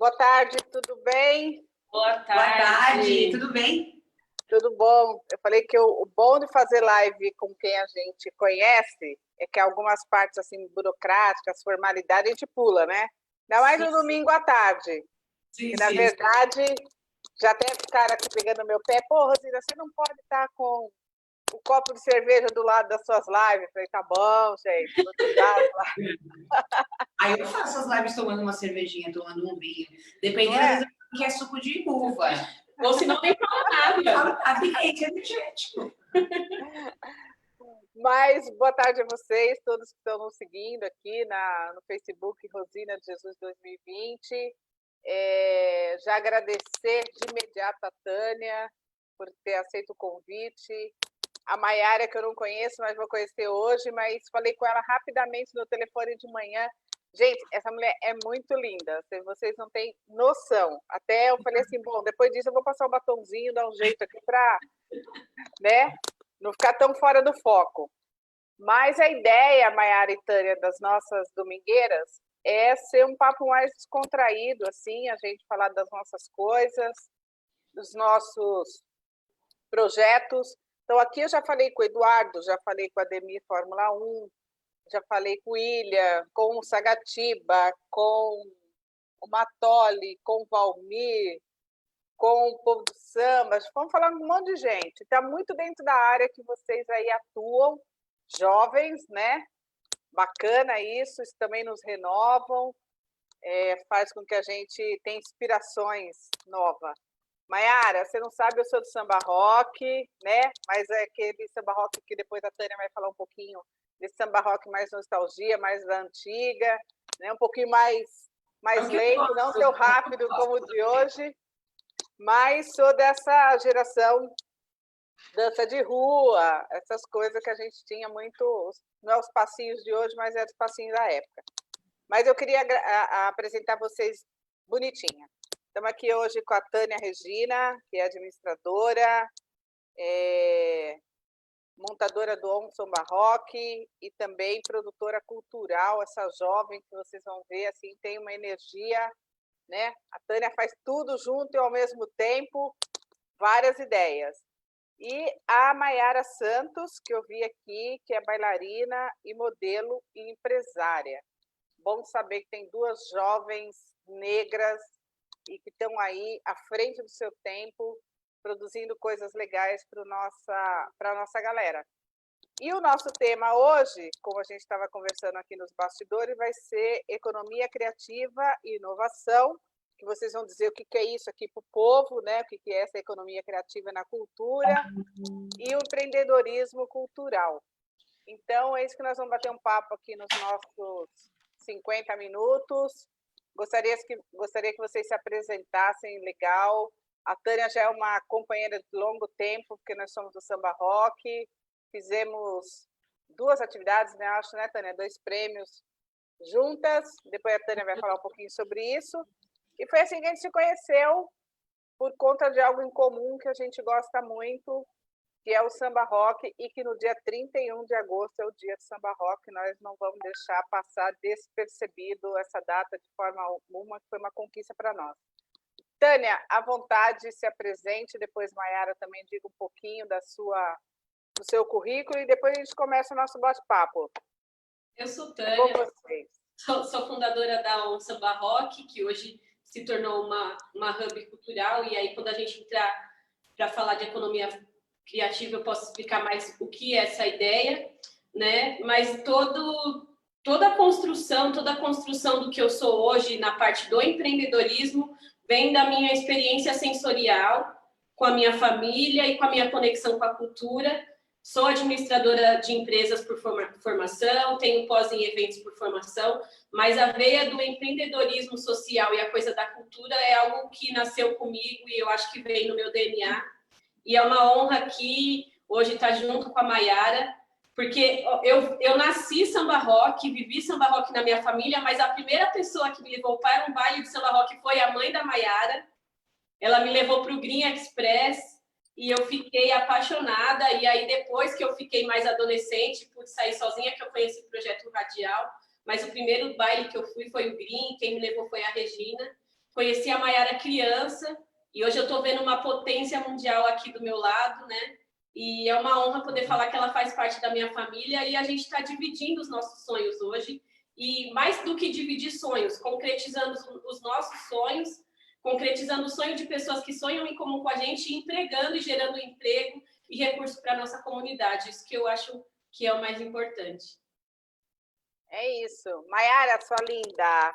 Boa tarde, tudo bem? Boa tarde, tudo bem? Tudo bom. Eu falei que o bom de fazer live com quem a gente conhece é que algumas partes assim burocráticas, formalidade, a gente pula, né? Ainda mais no domingo à tarde. Sim, E, na verdade, já até ficaram aqui pegando no meu pé. Pô, Rosina, você não pode estar com o copo de cerveja do lado das suas lives. Eu falei, tá bom, gente, vou desligar as lives. Aí eu faço as lives tomando uma cervejinha, tomando um vinho. Dependendo, Não às é? vezes eu quero suco de uva. Ou se não, nem fala nada. Fala, é energético. Mas boa tarde a vocês, todos que estão nos seguindo aqui no Facebook Rosina de Jesus 2020. Já agradecer de imediato a Tânia por ter aceito o convite. A Maiara, que eu não conheço, mas vou conhecer hoje, mas falei com ela rapidamente no telefone de manhã. Gente, essa mulher é muito linda, vocês não têm noção. Até eu falei assim, bom, depois disso eu vou passar um batonzinho, dar um jeito aqui para, né, não ficar tão fora do foco. Mas a ideia, Maiara e Tânia, das nossas domingueiras, é ser um papo mais descontraído, assim, a gente falar das nossas coisas, dos nossos projetos. Então, aqui eu já falei com o Eduardo, já falei com a Ademir Fórmula 1, já falei com o William, com o Sagatiba, com o Matoli, com o Valmir, com o povo do samba, vamos falar com um monte de gente. Está muito dentro da área que vocês aí atuam, jovens, né? Bacana isso também nos renovam, faz com que a gente tenha inspirações novas. Maiara, você não sabe, eu sou do samba rock, né? Mas é aquele samba rock que depois a Tânia vai falar um pouquinho desse samba rock mais nostalgia, mais da antiga, né? Um pouquinho mais lento, não tão rápido como o de hoje, mas sou dessa geração dança de rua, essas coisas que a gente tinha muito, não é os passinhos de hoje, mas é os passinhos da época. Mas eu queria apresentar vocês bonitinha. Estamos aqui hoje com a Tânia Regina, que é administradora, montadora do On Samba Rock e também produtora cultural, essa jovem que vocês vão ver, assim, tem uma energia, né? A Tânia faz tudo junto e ao mesmo tempo, várias ideias. E a Maiara Santos, que eu vi aqui, que é bailarina e modelo e empresária. Bom saber que tem duas jovens negras e que estão aí à frente do seu tempo, produzindo coisas legais para a nossa galera. E o nosso tema hoje, como a gente estava conversando aqui nos bastidores, vai ser economia criativa e inovação, que vocês vão dizer o que é isso aqui para o povo, né? O que é essa economia criativa na cultura e o empreendedorismo cultural. Então, é isso que nós vamos bater um papo aqui nos nossos 50 minutos. Gostaria que vocês se apresentassem legal. A Tânia já é uma companheira de longo tempo, porque nós somos do Samba Rock. Fizemos 2 atividades, né? Acho, né, Tânia? 2 prêmios juntas. Depois a Tânia vai falar um pouquinho sobre isso. E foi assim que a gente se conheceu, por conta de algo em comum que a gente gosta muito, que é o samba rock, e que no dia 31 de agosto é o dia do samba rock. Nós não vamos deixar passar despercebido essa data de forma alguma, que foi uma conquista para nós. Tânia, à vontade, se apresente, depois Maiara também diga um pouquinho do seu currículo, e depois a gente começa o nosso bate-papo. Eu sou Tânia, sou fundadora da On Samba Rock, que hoje se tornou uma hub cultural, e aí quando a gente entrar para falar de economia criativa, eu posso explicar mais o que é essa ideia, né? Mas toda a construção do que eu sou hoje na parte do empreendedorismo vem da minha experiência sensorial com a minha família e com a minha conexão com a cultura. Sou administradora de empresas por formação, tenho pós em eventos por formação, mas a veia do empreendedorismo social e a coisa da cultura é algo que nasceu comigo e eu acho que veio no meu DNA. E é uma honra aqui hoje estar junto com a Maiara, porque eu nasci samba rock, vivi samba rock na minha família, mas a primeira pessoa que me levou para um baile de samba rock foi a mãe da Maiara. Ela me levou para o Green Express e eu fiquei apaixonada. E aí, depois que eu fiquei mais adolescente, pude sair sozinha, que eu conheci o Projeto Radial. Mas o primeiro baile que eu fui foi o Green, quem me levou foi a Regina. conheci a Maiara criança, e hoje eu estou vendo uma potência mundial aqui do meu lado, né? E é uma honra poder falar que ela faz parte da minha família, e a gente está dividindo os nossos sonhos hoje, e mais do que dividir sonhos, concretizando os nossos sonhos, concretizando o sonho de pessoas que sonham em comum com a gente, entregando e gerando emprego e recurso para a nossa comunidade. Isso que eu acho que é o mais importante. É isso. Maiara, sua linda.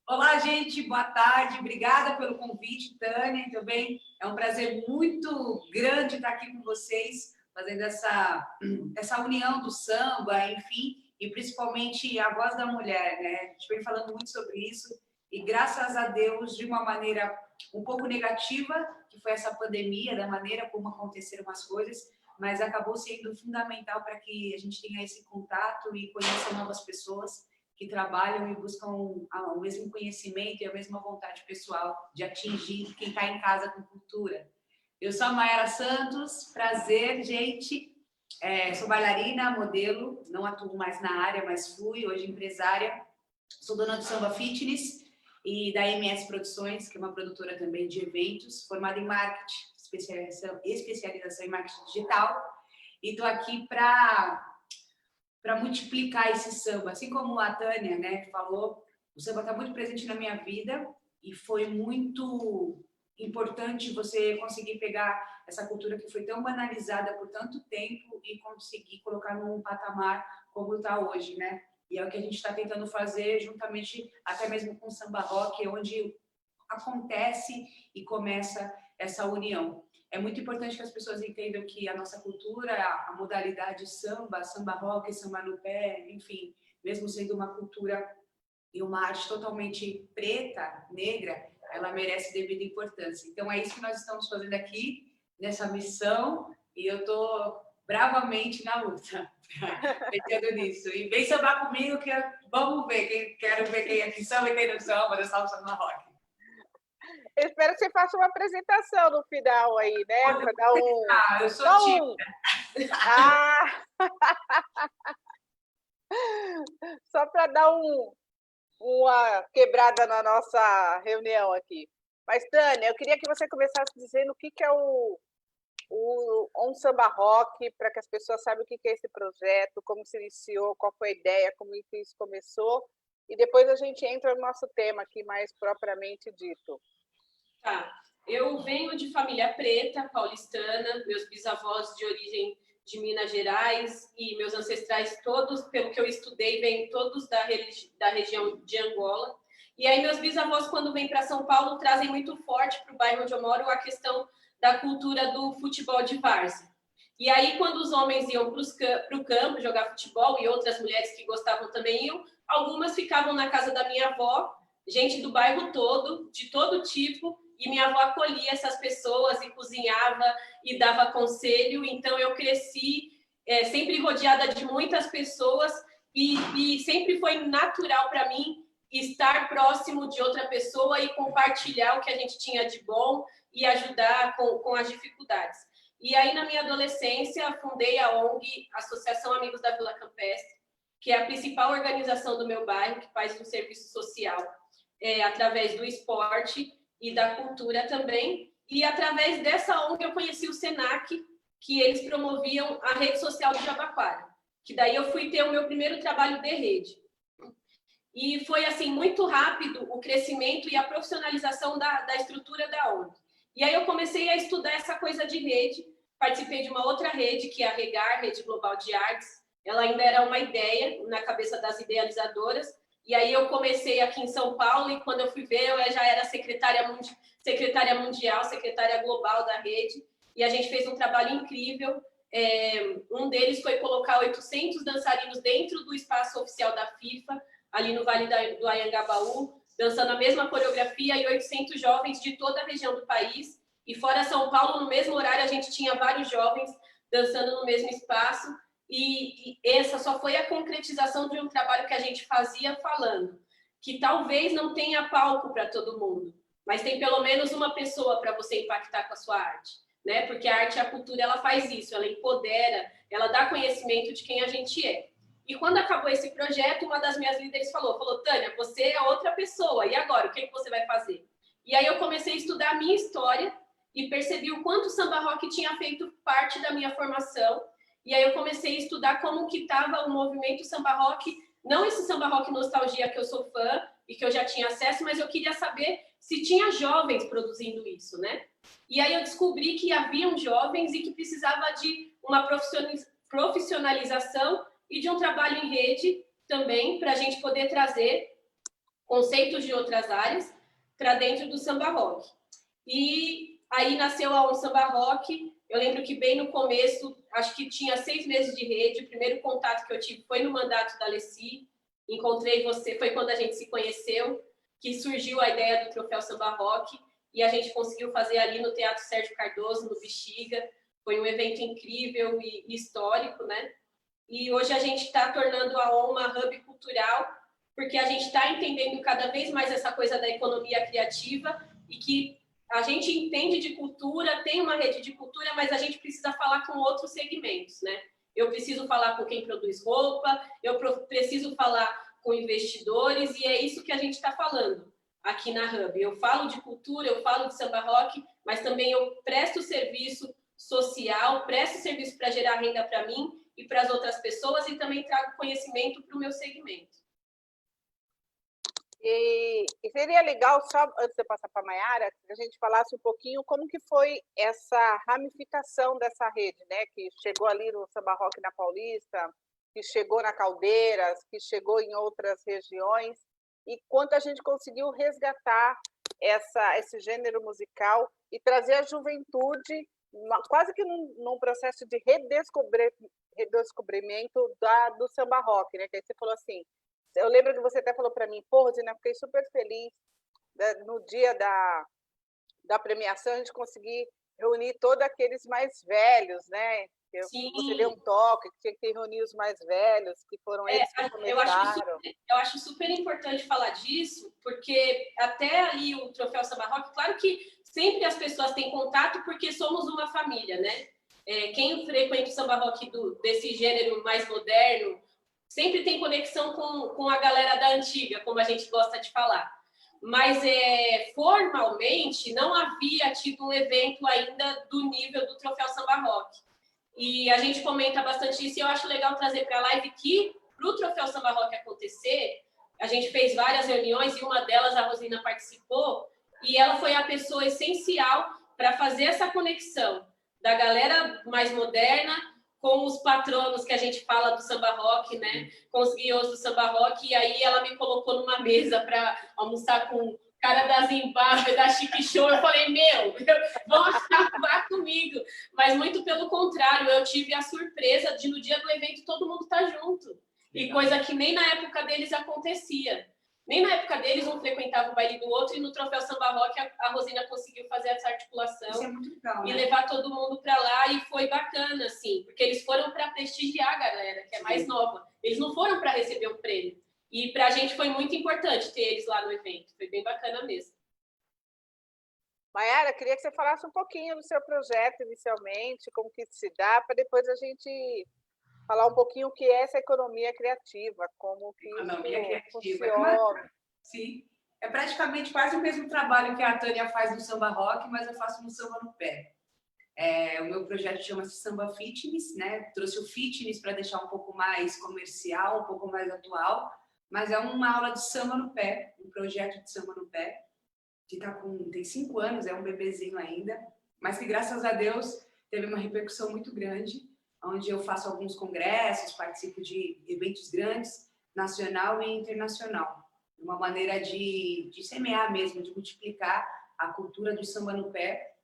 Olá, gente, boa tarde. Obrigada pelo convite, Tânia, também. É um prazer muito grande estar aqui com vocês, fazendo essa união do samba, enfim, e principalmente a voz da mulher, né? A gente vem falando muito sobre isso, e graças a Deus, de uma maneira um pouco negativa, que foi essa pandemia, da maneira como aconteceram as coisas, mas acabou sendo fundamental para que a gente tenha esse contato e conheça novas pessoas que trabalham e buscam o mesmo conhecimento e a mesma vontade pessoal de atingir quem está em casa com cultura. Eu sou a Maiara Santos, prazer, gente. Sou bailarina, modelo, não atuo mais na área, mas fui, hoje empresária. Sou dona do Samba Fitness e da MS Produções, que é uma produtora também de eventos, formada em marketing, especialização em marketing digital. E estou aqui para multiplicar esse samba. Assim como a Tânia, né, falou, o samba está muito presente na minha vida e foi muito importante você conseguir pegar essa cultura que foi tão banalizada por tanto tempo e conseguir colocar num patamar como está hoje, né? E é o que a gente está tentando fazer juntamente até mesmo com o samba rock, onde acontece e começa essa união. É muito importante que as pessoas entendam que a nossa cultura, a modalidade samba, samba rock, samba no pé, enfim, mesmo sendo uma cultura e uma arte totalmente preta, negra, ela merece devida importância. Então é isso que nós estamos fazendo aqui, nessa missão, e eu estou bravamente na luta, pensando nisso. E vem sambar comigo que vamos ver, quero ver quem aqui samba e quem não samba, dançar o samba rock. Eu espero que você faça uma apresentação no final aí, né? Para dar um. Eu sou tímida. Só para dar uma quebrada na nossa reunião aqui. Mas, Tânia, eu queria que você começasse dizendo o que é o On Samba Rock, para que as pessoas saibam o que é esse projeto, como se iniciou, qual foi a ideia, como isso começou. E depois a gente entra no nosso tema aqui mais propriamente dito. Tá. Eu venho de família preta, paulistana, meus bisavós de origem de Minas Gerais e meus ancestrais todos, pelo que eu estudei, vêm todos da região de Angola. E aí meus bisavós, quando vêm para São Paulo, trazem muito forte para o bairro onde eu moro a questão da cultura do futebol de várzea. E aí, quando os homens iam para o campo jogar futebol e outras mulheres que gostavam também iam, algumas ficavam na casa da minha avó, gente do bairro todo, de todo tipo, e minha avó acolhia essas pessoas e cozinhava e dava conselho. Então, eu cresci sempre rodeada de muitas pessoas e sempre foi natural para mim estar próximo de outra pessoa e compartilhar o que a gente tinha de bom e ajudar com as dificuldades. E aí, na minha adolescência, fundei a ONG, Associação Amigos da Vila Campestre, que é a principal organização do meu bairro, que faz um serviço social através do esporte e da cultura também. E através dessa ONG eu conheci o SENAC, que eles promoviam a rede social do Jabaquara, que daí eu fui ter o meu primeiro trabalho de rede. E foi assim muito rápido o crescimento e a profissionalização da estrutura da ONG. E aí eu comecei a estudar essa coisa de rede, participei de uma outra rede, que é a REGAR, Rede Global de Artes. Ela ainda era uma ideia na cabeça das idealizadoras. E aí eu comecei aqui em São Paulo e quando eu fui ver, eu já era secretária mundial, secretária global da rede. E a gente fez um trabalho incrível. Um deles foi colocar 800 dançarinos dentro do espaço oficial da FIFA, ali no Vale do Anhangabaú, dançando a mesma coreografia, e 800 jovens de toda a região do país. E fora São Paulo, no mesmo horário, a gente tinha vários jovens dançando no mesmo espaço. E essa só foi a concretização de um trabalho que a gente fazia falando, que talvez não tenha palco para todo mundo, mas tem pelo menos uma pessoa para você impactar com a sua arte, né? Porque a arte e a cultura, ela faz isso, ela empodera, ela dá conhecimento de quem a gente é. E quando acabou esse projeto, uma das minhas líderes falou, Tânia, você é outra pessoa, e agora? O que você vai fazer? E aí eu comecei a estudar a minha história e percebi o quanto o samba rock tinha feito parte da minha formação. E aí eu comecei a estudar como que estava o movimento samba rock, não esse samba rock nostalgia que eu sou fã e que eu já tinha acesso, mas eu queria saber se tinha jovens produzindo isso, né? E aí eu descobri que haviam jovens e que precisava de uma profissionalização e de um trabalho em rede também, para a gente poder trazer conceitos de outras áreas para dentro do samba rock. E aí nasceu a Samba Rock. Eu lembro que bem no começo, acho que tinha 6 meses de rede, o primeiro contato que eu tive foi no mandato da Alessi, encontrei você, foi quando a gente se conheceu, que surgiu a ideia do Troféu Samba Rock, e a gente conseguiu fazer ali no Teatro Sérgio Cardoso, no Bexiga. Foi um evento incrível e histórico, né? E hoje a gente está tornando a ON uma hub cultural, porque a gente está entendendo cada vez mais essa coisa da economia criativa e que a gente entende de cultura, tem uma rede de cultura, mas a gente precisa falar com outros segmentos, né? Eu preciso falar com quem produz roupa, eu preciso falar com investidores, e é isso que a gente está falando aqui na Hub. Eu falo de cultura, eu falo de samba rock, mas também eu presto serviço social, presto serviço para gerar renda para mim e para as outras pessoas, e também trago conhecimento para o meu segmento. E seria legal, só antes de eu passar para a Mayara, que a gente falasse um pouquinho como que foi essa ramificação dessa rede, né? Que chegou ali no Samba Rock na Paulista, que chegou na Caldeiras, que chegou em outras regiões, e quanto a gente conseguiu resgatar esse gênero musical e trazer a juventude, quase que num processo de redescobrimento do samba rock, né? Que aí você falou assim, eu lembro que você até falou para mim, pô, Rosina, fiquei super feliz, né, no dia da premiação, a gente conseguir reunir todos aqueles mais velhos, né? Você deu um toque, que tinha que reunir os mais velhos, que foram eles que começaram. Eu acho super importante falar disso, porque até ali o Troféu Samba Rock, claro que sempre as pessoas têm contato porque somos uma família, né? Quem frequenta o samba rock desse gênero mais moderno, sempre tem conexão com a galera da antiga, como a gente gosta de falar. Mas formalmente não havia tido um evento ainda do nível do Troféu Samba Rock. E a gente comenta bastante isso, e eu acho legal trazer para a live que, para o Troféu Samba Rock acontecer, a gente fez várias reuniões, e uma delas a Rosina participou, e ela foi a pessoa essencial para fazer essa conexão da galera mais moderna com os patronos que a gente fala do samba rock, né? Com os guiões do samba rock, e aí ela me colocou numa mesa para almoçar com o cara da Zimbábue, da Chique Show. Eu falei, vão acabar comigo. Mas muito pelo contrário, eu tive a surpresa de no dia do evento todo mundo estar junto. E coisa que nem na época deles acontecia. Nem na época deles um frequentava o baile do outro, e no Troféu Samba Rock a Rosina conseguiu fazer essa articulação. Isso é muito legal, né? E levar todo mundo para lá, e foi bacana, assim, porque eles foram para prestigiar a galera, que é mais nova. Eles não foram para receber um prêmio. E para a gente foi muito importante ter eles lá no evento. Foi bem bacana mesmo. Mayara, queria que você falasse um pouquinho do seu projeto inicialmente, como que se dá, para depois a gente falar um pouquinho o que é essa economia criativa, como que funciona. Sim, é praticamente quase o mesmo trabalho que a Tânia faz no samba rock, mas eu faço no samba no pé. O meu projeto chama-se Samba Fitness, né? Trouxe o fitness para deixar um pouco mais comercial, um pouco mais atual, mas é uma aula de samba no pé, um projeto de samba no pé, que tem 5 anos, é um bebezinho ainda, mas que graças a Deus teve uma repercussão muito grande, onde eu faço alguns congressos, participo de eventos grandes, nacional e internacional. Uma maneira de semear mesmo, de multiplicar a cultura do samba no pé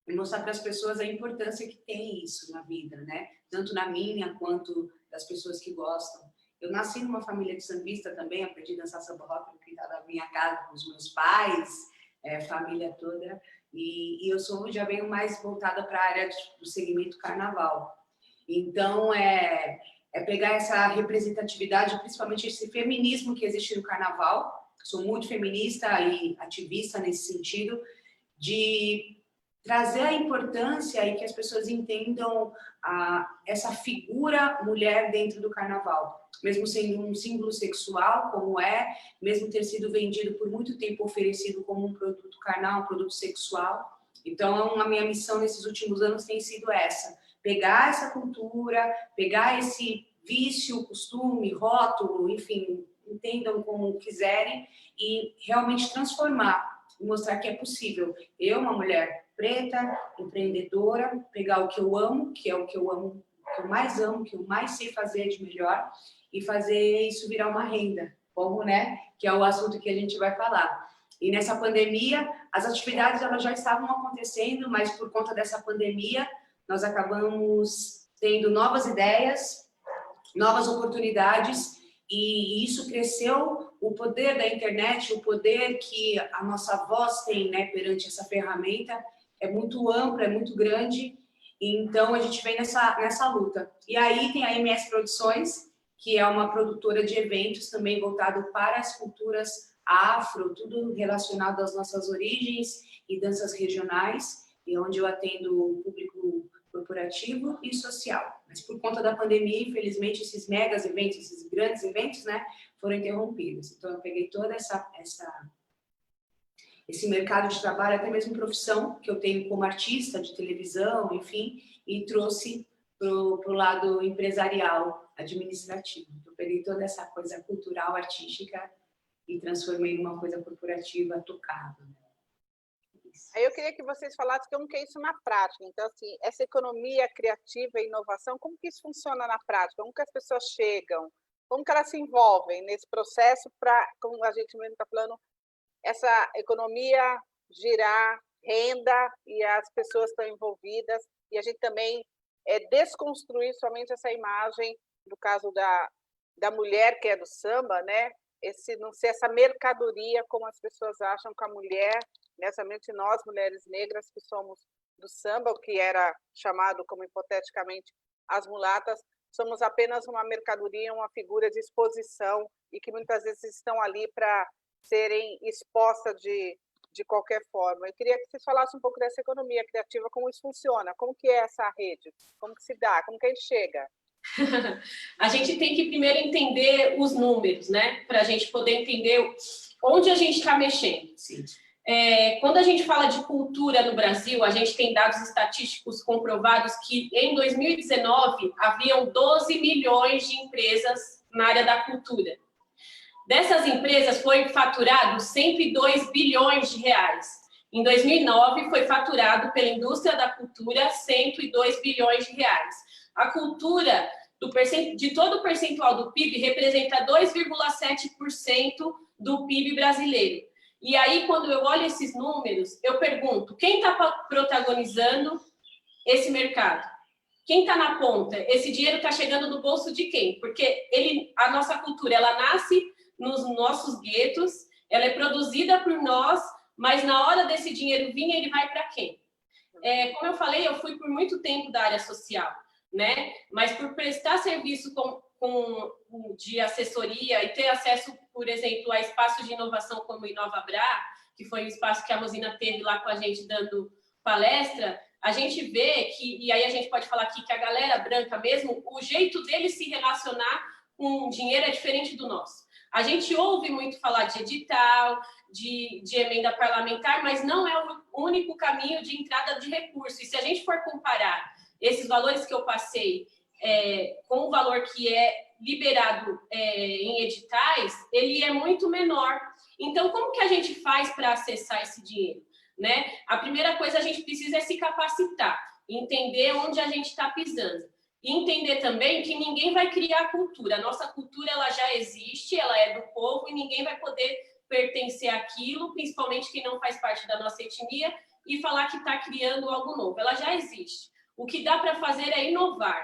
e mostrar para as pessoas a importância que tem isso na vida, né? Tanto na minha quanto das pessoas que gostam. Eu nasci numa família de sambista também, aprendi a dançar samba rock no quintal da minha casa com os meus pais, família toda, e eu já venho mais voltada para a área do segmento carnaval. Então, pegar essa representatividade, principalmente esse feminismo que existe no carnaval. Sou muito feminista e ativista nesse sentido, de trazer a importância e que as pessoas entendam essa figura mulher dentro do carnaval. mesmo sendo um símbolo sexual, como mesmo ter sido vendido por muito tempo, oferecido como um produto carnal, um produto sexual. Então, a minha missão nesses últimos anos tem sido essa, pegar essa cultura, pegar esse vício, costume, rótulo, enfim, entendam como quiserem, e realmente transformar, mostrar que é possível. Eu, uma mulher preta, empreendedora, pegar o que eu amo, que é o que eu amo, o que eu mais amo, o que eu mais sei fazer de melhor, e fazer isso virar uma renda, como, né, que é o assunto que a gente vai falar. E nessa pandemia, as atividades elas já estavam acontecendo, mas por conta dessa pandemia, nós acabamos tendo novas ideias, novas oportunidades, e isso cresceu, o poder da internet, o poder que a nossa voz tem, né, perante essa ferramenta, é muito amplo, é muito grande, então a gente vem nessa luta. E aí tem a MS Produções, que é uma produtora de eventos também voltado para as culturas afro, tudo relacionado às nossas origens e danças regionais, e onde eu atendo o público corporativo e social. Mas por conta da pandemia, infelizmente, esses megas eventos, esses grandes eventos, né, foram interrompidos. Então, eu peguei toda esse mercado de trabalho, até mesmo profissão, que eu tenho como artista de televisão, enfim, e trouxe para o lado empresarial, administrativo. Eu peguei toda essa coisa cultural, artística, e transformei numa coisa corporativa tocável. Aí eu queria que vocês falassem como que é isso na prática. Então, assim, essa economia criativa e inovação, como que isso funciona na prática? Como que as pessoas chegam? Como que elas se envolvem nesse processo para, como a gente mesmo está falando, essa economia girar renda e as pessoas estão envolvidas, e a gente também desconstruir somente essa imagem, no caso da mulher que é do samba, né? Não ser essa mercadoria como as pessoas acham que a mulher, né? Somente nós, mulheres negras, que somos do samba, o que era chamado como hipoteticamente as mulatas, somos apenas uma mercadoria, uma figura de exposição, e que muitas vezes estão ali para serem expostas de qualquer forma. Eu queria que vocês falassem um pouco dessa economia criativa, como isso funciona, como que é essa rede, como que se dá, como que a gente chega. A gente tem que primeiro entender os números, né? Para a gente poder entender onde a gente está mexendo. Sim. Quando a gente fala de cultura no Brasil, a gente tem dados estatísticos comprovados que em 2019 haviam 12 milhões de empresas na área da cultura. Dessas empresas foi faturado 102 bilhões de reais. Em 2009 foi faturado pela indústria da cultura 102 bilhões de reais. A cultura, de todo o percentual do PIB, representa 2,7% do PIB brasileiro. E aí, quando eu olho esses números, eu pergunto, quem está protagonizando esse mercado? Quem está na ponta? Esse dinheiro está chegando no bolso de quem? Porque a nossa cultura, ela nasce nos nossos guetos, ela é produzida por nós, mas na hora desse dinheiro vir, ele vai para quem? Como eu falei, eu fui por muito tempo da área social, né? Mas por prestar serviço de assessoria e ter acesso, por exemplo, a espaços de inovação como o InovaBrá, que foi o espaço que a Rosina teve lá com a gente dando palestra, a gente vê que, e aí a gente pode falar aqui que a galera branca mesmo, o jeito deles se relacionar com dinheiro é diferente do nosso. A gente ouve muito falar de edital, de emenda parlamentar, mas não é o único caminho de entrada de recursos. E se a gente for comparar esses valores que eu passei com o valor que é liberado em editais, ele é muito menor. Então, como que a gente faz para acessar esse dinheiro? Né? A primeira coisa a gente precisa é se capacitar, entender onde a gente está pisando. E entender também que ninguém vai criar cultura. A nossa cultura ela já existe, ela é do povo e ninguém vai poder pertencer àquilo, principalmente quem não faz parte da nossa etnia, e falar que está criando algo novo. Ela já existe. O que dá para fazer é inovar,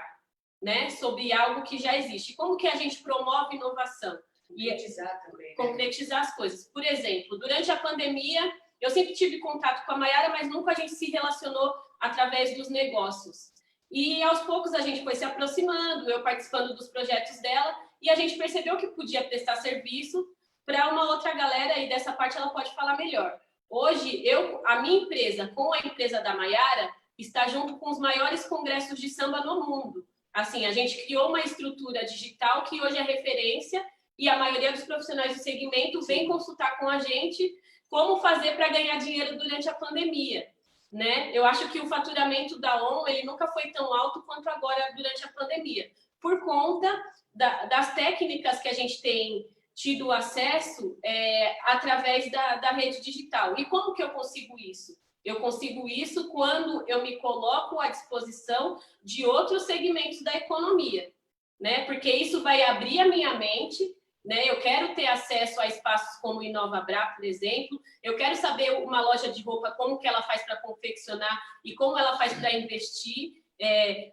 né, sobre algo que já existe. Como que a gente promove inovação? Concretizar também. Concretizar as coisas. Por exemplo, durante a pandemia, eu sempre tive contato com a Mayara, mas nunca a gente se relacionou através dos negócios. E aos poucos a gente foi se aproximando, eu participando dos projetos dela, e a gente percebeu que podia prestar serviço para uma outra galera, e dessa parte ela pode falar melhor. Hoje, a minha empresa, com a empresa da Mayara, está junto com os maiores congressos de samba no mundo. Assim, a gente criou uma estrutura digital que hoje é referência e a maioria dos profissionais do segmento vem consultar com a gente como fazer para ganhar dinheiro durante a pandemia, né? Eu acho que o faturamento da ON ele nunca foi tão alto quanto agora durante a pandemia, por conta das técnicas que a gente tem tido acesso através da rede digital. E como que eu consigo isso? Eu consigo isso quando eu me coloco à disposição de outros segmentos da economia, né? Porque isso vai abrir a minha mente, né? Eu quero ter acesso a espaços como o InovaBrá, por exemplo. Eu quero saber uma loja de roupa, como que ela faz para confeccionar e como ela faz para investir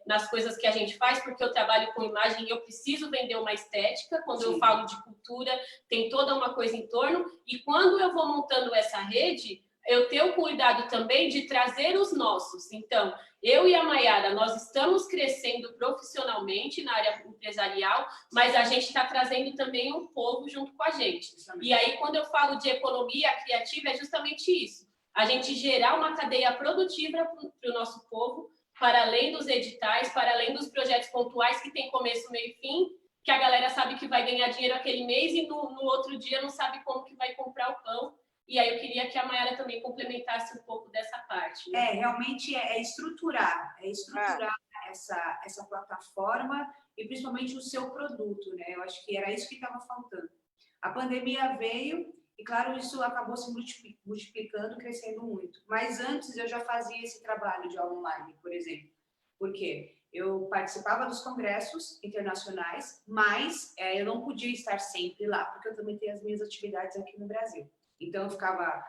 nas coisas que a gente faz, porque eu trabalho com imagem e eu preciso vender uma estética. Quando eu falo de cultura, tem toda uma coisa em torno. E quando eu vou montando essa rede, eu tenho cuidado também de trazer os nossos. Então, eu e a Mayara, nós estamos crescendo profissionalmente na área empresarial, mas a gente está trazendo também um povo junto com a gente. E aí, quando eu falo de economia criativa, é justamente isso. A gente gerar uma cadeia produtiva para o nosso povo, para além dos editais, para além dos projetos pontuais que tem começo, meio e fim, que a galera sabe que vai ganhar dinheiro aquele mês e no outro dia não sabe como que vai comprar o pão. E aí eu queria que a Mayara também complementasse um pouco dessa parte. Né? Realmente é estruturar essa plataforma e principalmente o seu produto, né? Eu acho que era isso que estava faltando. A pandemia veio e, claro, isso acabou se multiplicando, crescendo muito. Mas antes eu já fazia esse trabalho de aula online, por exemplo. Por quê? Eu participava dos congressos internacionais, mas eu não podia estar sempre lá, porque eu também tenho as minhas atividades aqui no Brasil. Então, eu ficava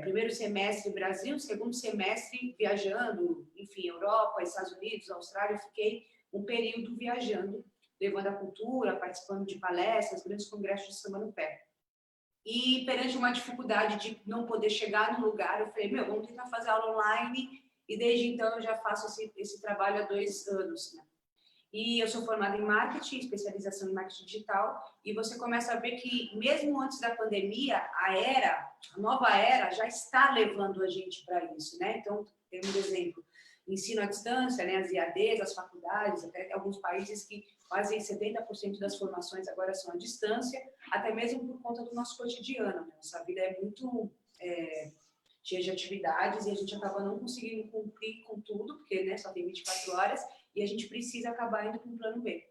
primeiro semestre Brasil, segundo semestre viajando, enfim, Europa, Estados Unidos, Austrália. Eu fiquei um período viajando, levando a cultura, participando de palestras, grandes congressos de samba no pé. E perante uma dificuldade de não poder chegar no lugar, eu falei, vamos tentar fazer aula online. E desde então eu já faço esse trabalho há 2 anos, né? E eu sou formada em marketing, especialização em marketing digital, e você começa a ver que, mesmo antes da pandemia, a nova era já está levando a gente para isso, né? Então, temos exemplo, ensino à distância, né? As IADs, as faculdades, até alguns países que quase 70% das formações agora são à distância, até mesmo por conta do nosso cotidiano, né? Nossa vida é muito cheia de atividades e a gente acaba não conseguindo cumprir com tudo, porque né, só tem 24 horas, e a gente precisa acabar indo para um plano B.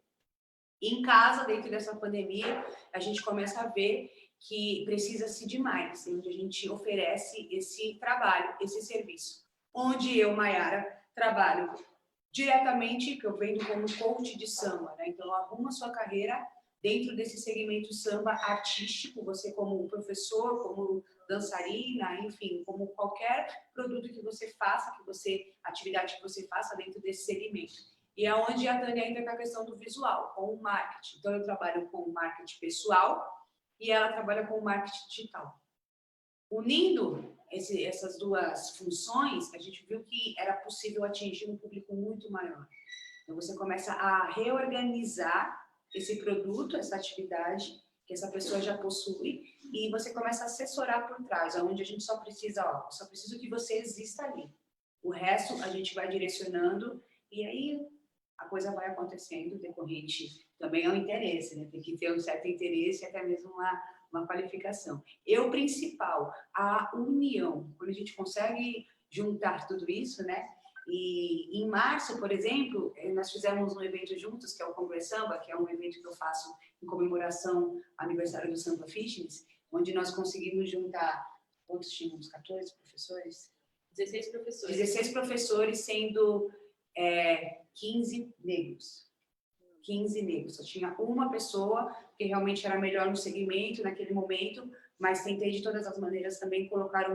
E em casa, dentro dessa pandemia, a gente começa a ver que precisa-se de mais, onde a gente oferece esse trabalho, esse serviço. Onde eu, Mayara, trabalho diretamente, que eu vendo como coach de samba, né? Então, arruma a sua carreira dentro desse segmento samba artístico, você como professor, como dançarina, enfim, como qualquer produto que você faça, atividade que você faça dentro desse segmento. E é onde a Tânia entra com a questão do visual, com o marketing. Então, eu trabalho com o marketing pessoal e ela trabalha com o marketing digital. Unindo essas duas funções, a gente viu que era possível atingir um público muito maior. Então, você começa a reorganizar esse produto, essa atividade que essa pessoa já possui, e você começa a assessorar por trás, onde a gente só precisa que você exista ali. O resto a gente vai direcionando e aí a coisa vai acontecendo decorrente também ao interesse, né? Tem que ter um certo interesse e até mesmo uma qualificação. E o principal, a união. Quando a gente consegue juntar tudo isso, né? E em março, por exemplo, nós fizemos um evento juntos, que é o Congresso Samba, que é um evento que eu faço em comemoração ao aniversário do Samba Fitness, onde nós conseguimos juntar, quantos tínhamos? 14 professores? 16 professores. 16 professores, sendo 15 negros. 15 negros. Só tinha uma pessoa que realmente era melhor no segmento, naquele momento, mas tentei de todas as maneiras também colocar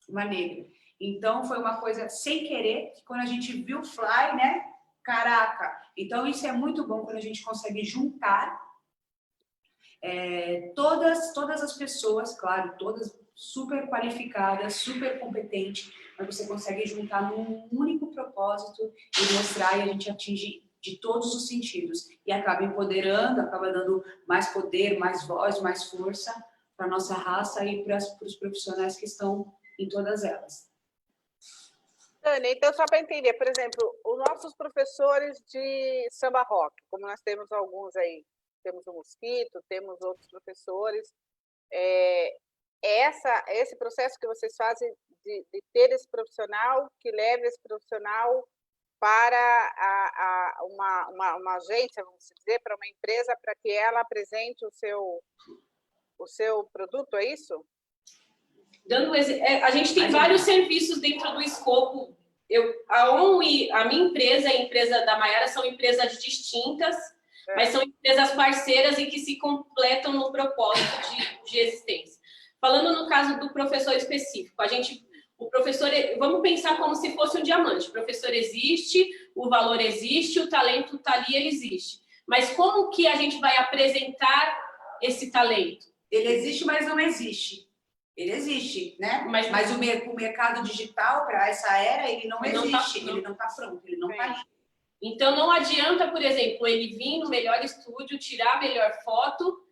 uma negra. Então, foi uma coisa sem querer, que quando a gente viu o fly, né? Caraca! Então, isso é muito bom quando a gente consegue juntar todas as pessoas, claro, todas super qualificadas, super competentes, mas você consegue juntar num único propósito e mostrar, e a gente atinge de todos os sentidos. E acaba empoderando, acaba dando mais poder, mais voz, mais força para a nossa raça e para os profissionais que estão em todas elas. Tânia, então, só para entender, por exemplo, os nossos professores de samba rock, como nós temos alguns aí, temos o Mosquito, temos outros professores, é, esse processo que vocês fazem de ter esse profissional, que leva esse profissional para uma agência, vamos dizer, para uma empresa, para que ela apresente o seu produto, é isso? A gente tem vários serviços dentro do escopo. A minha empresa e a empresa da Maiara são empresas distintas, mas são empresas parceiras e que se completam no propósito de existência. Falando no caso do professor específico, o professor, vamos pensar como se fosse um diamante. O professor existe, o valor existe, o talento está ali, ele existe. Mas como que a gente vai apresentar esse talento? Ele existe, mas não existe. Ele existe, né? Mas o mercado digital, para essa era, ele não existe. Ele não está pronto, ele não está ali. Então, não adianta, por exemplo, ele vir no melhor estúdio, tirar a melhor foto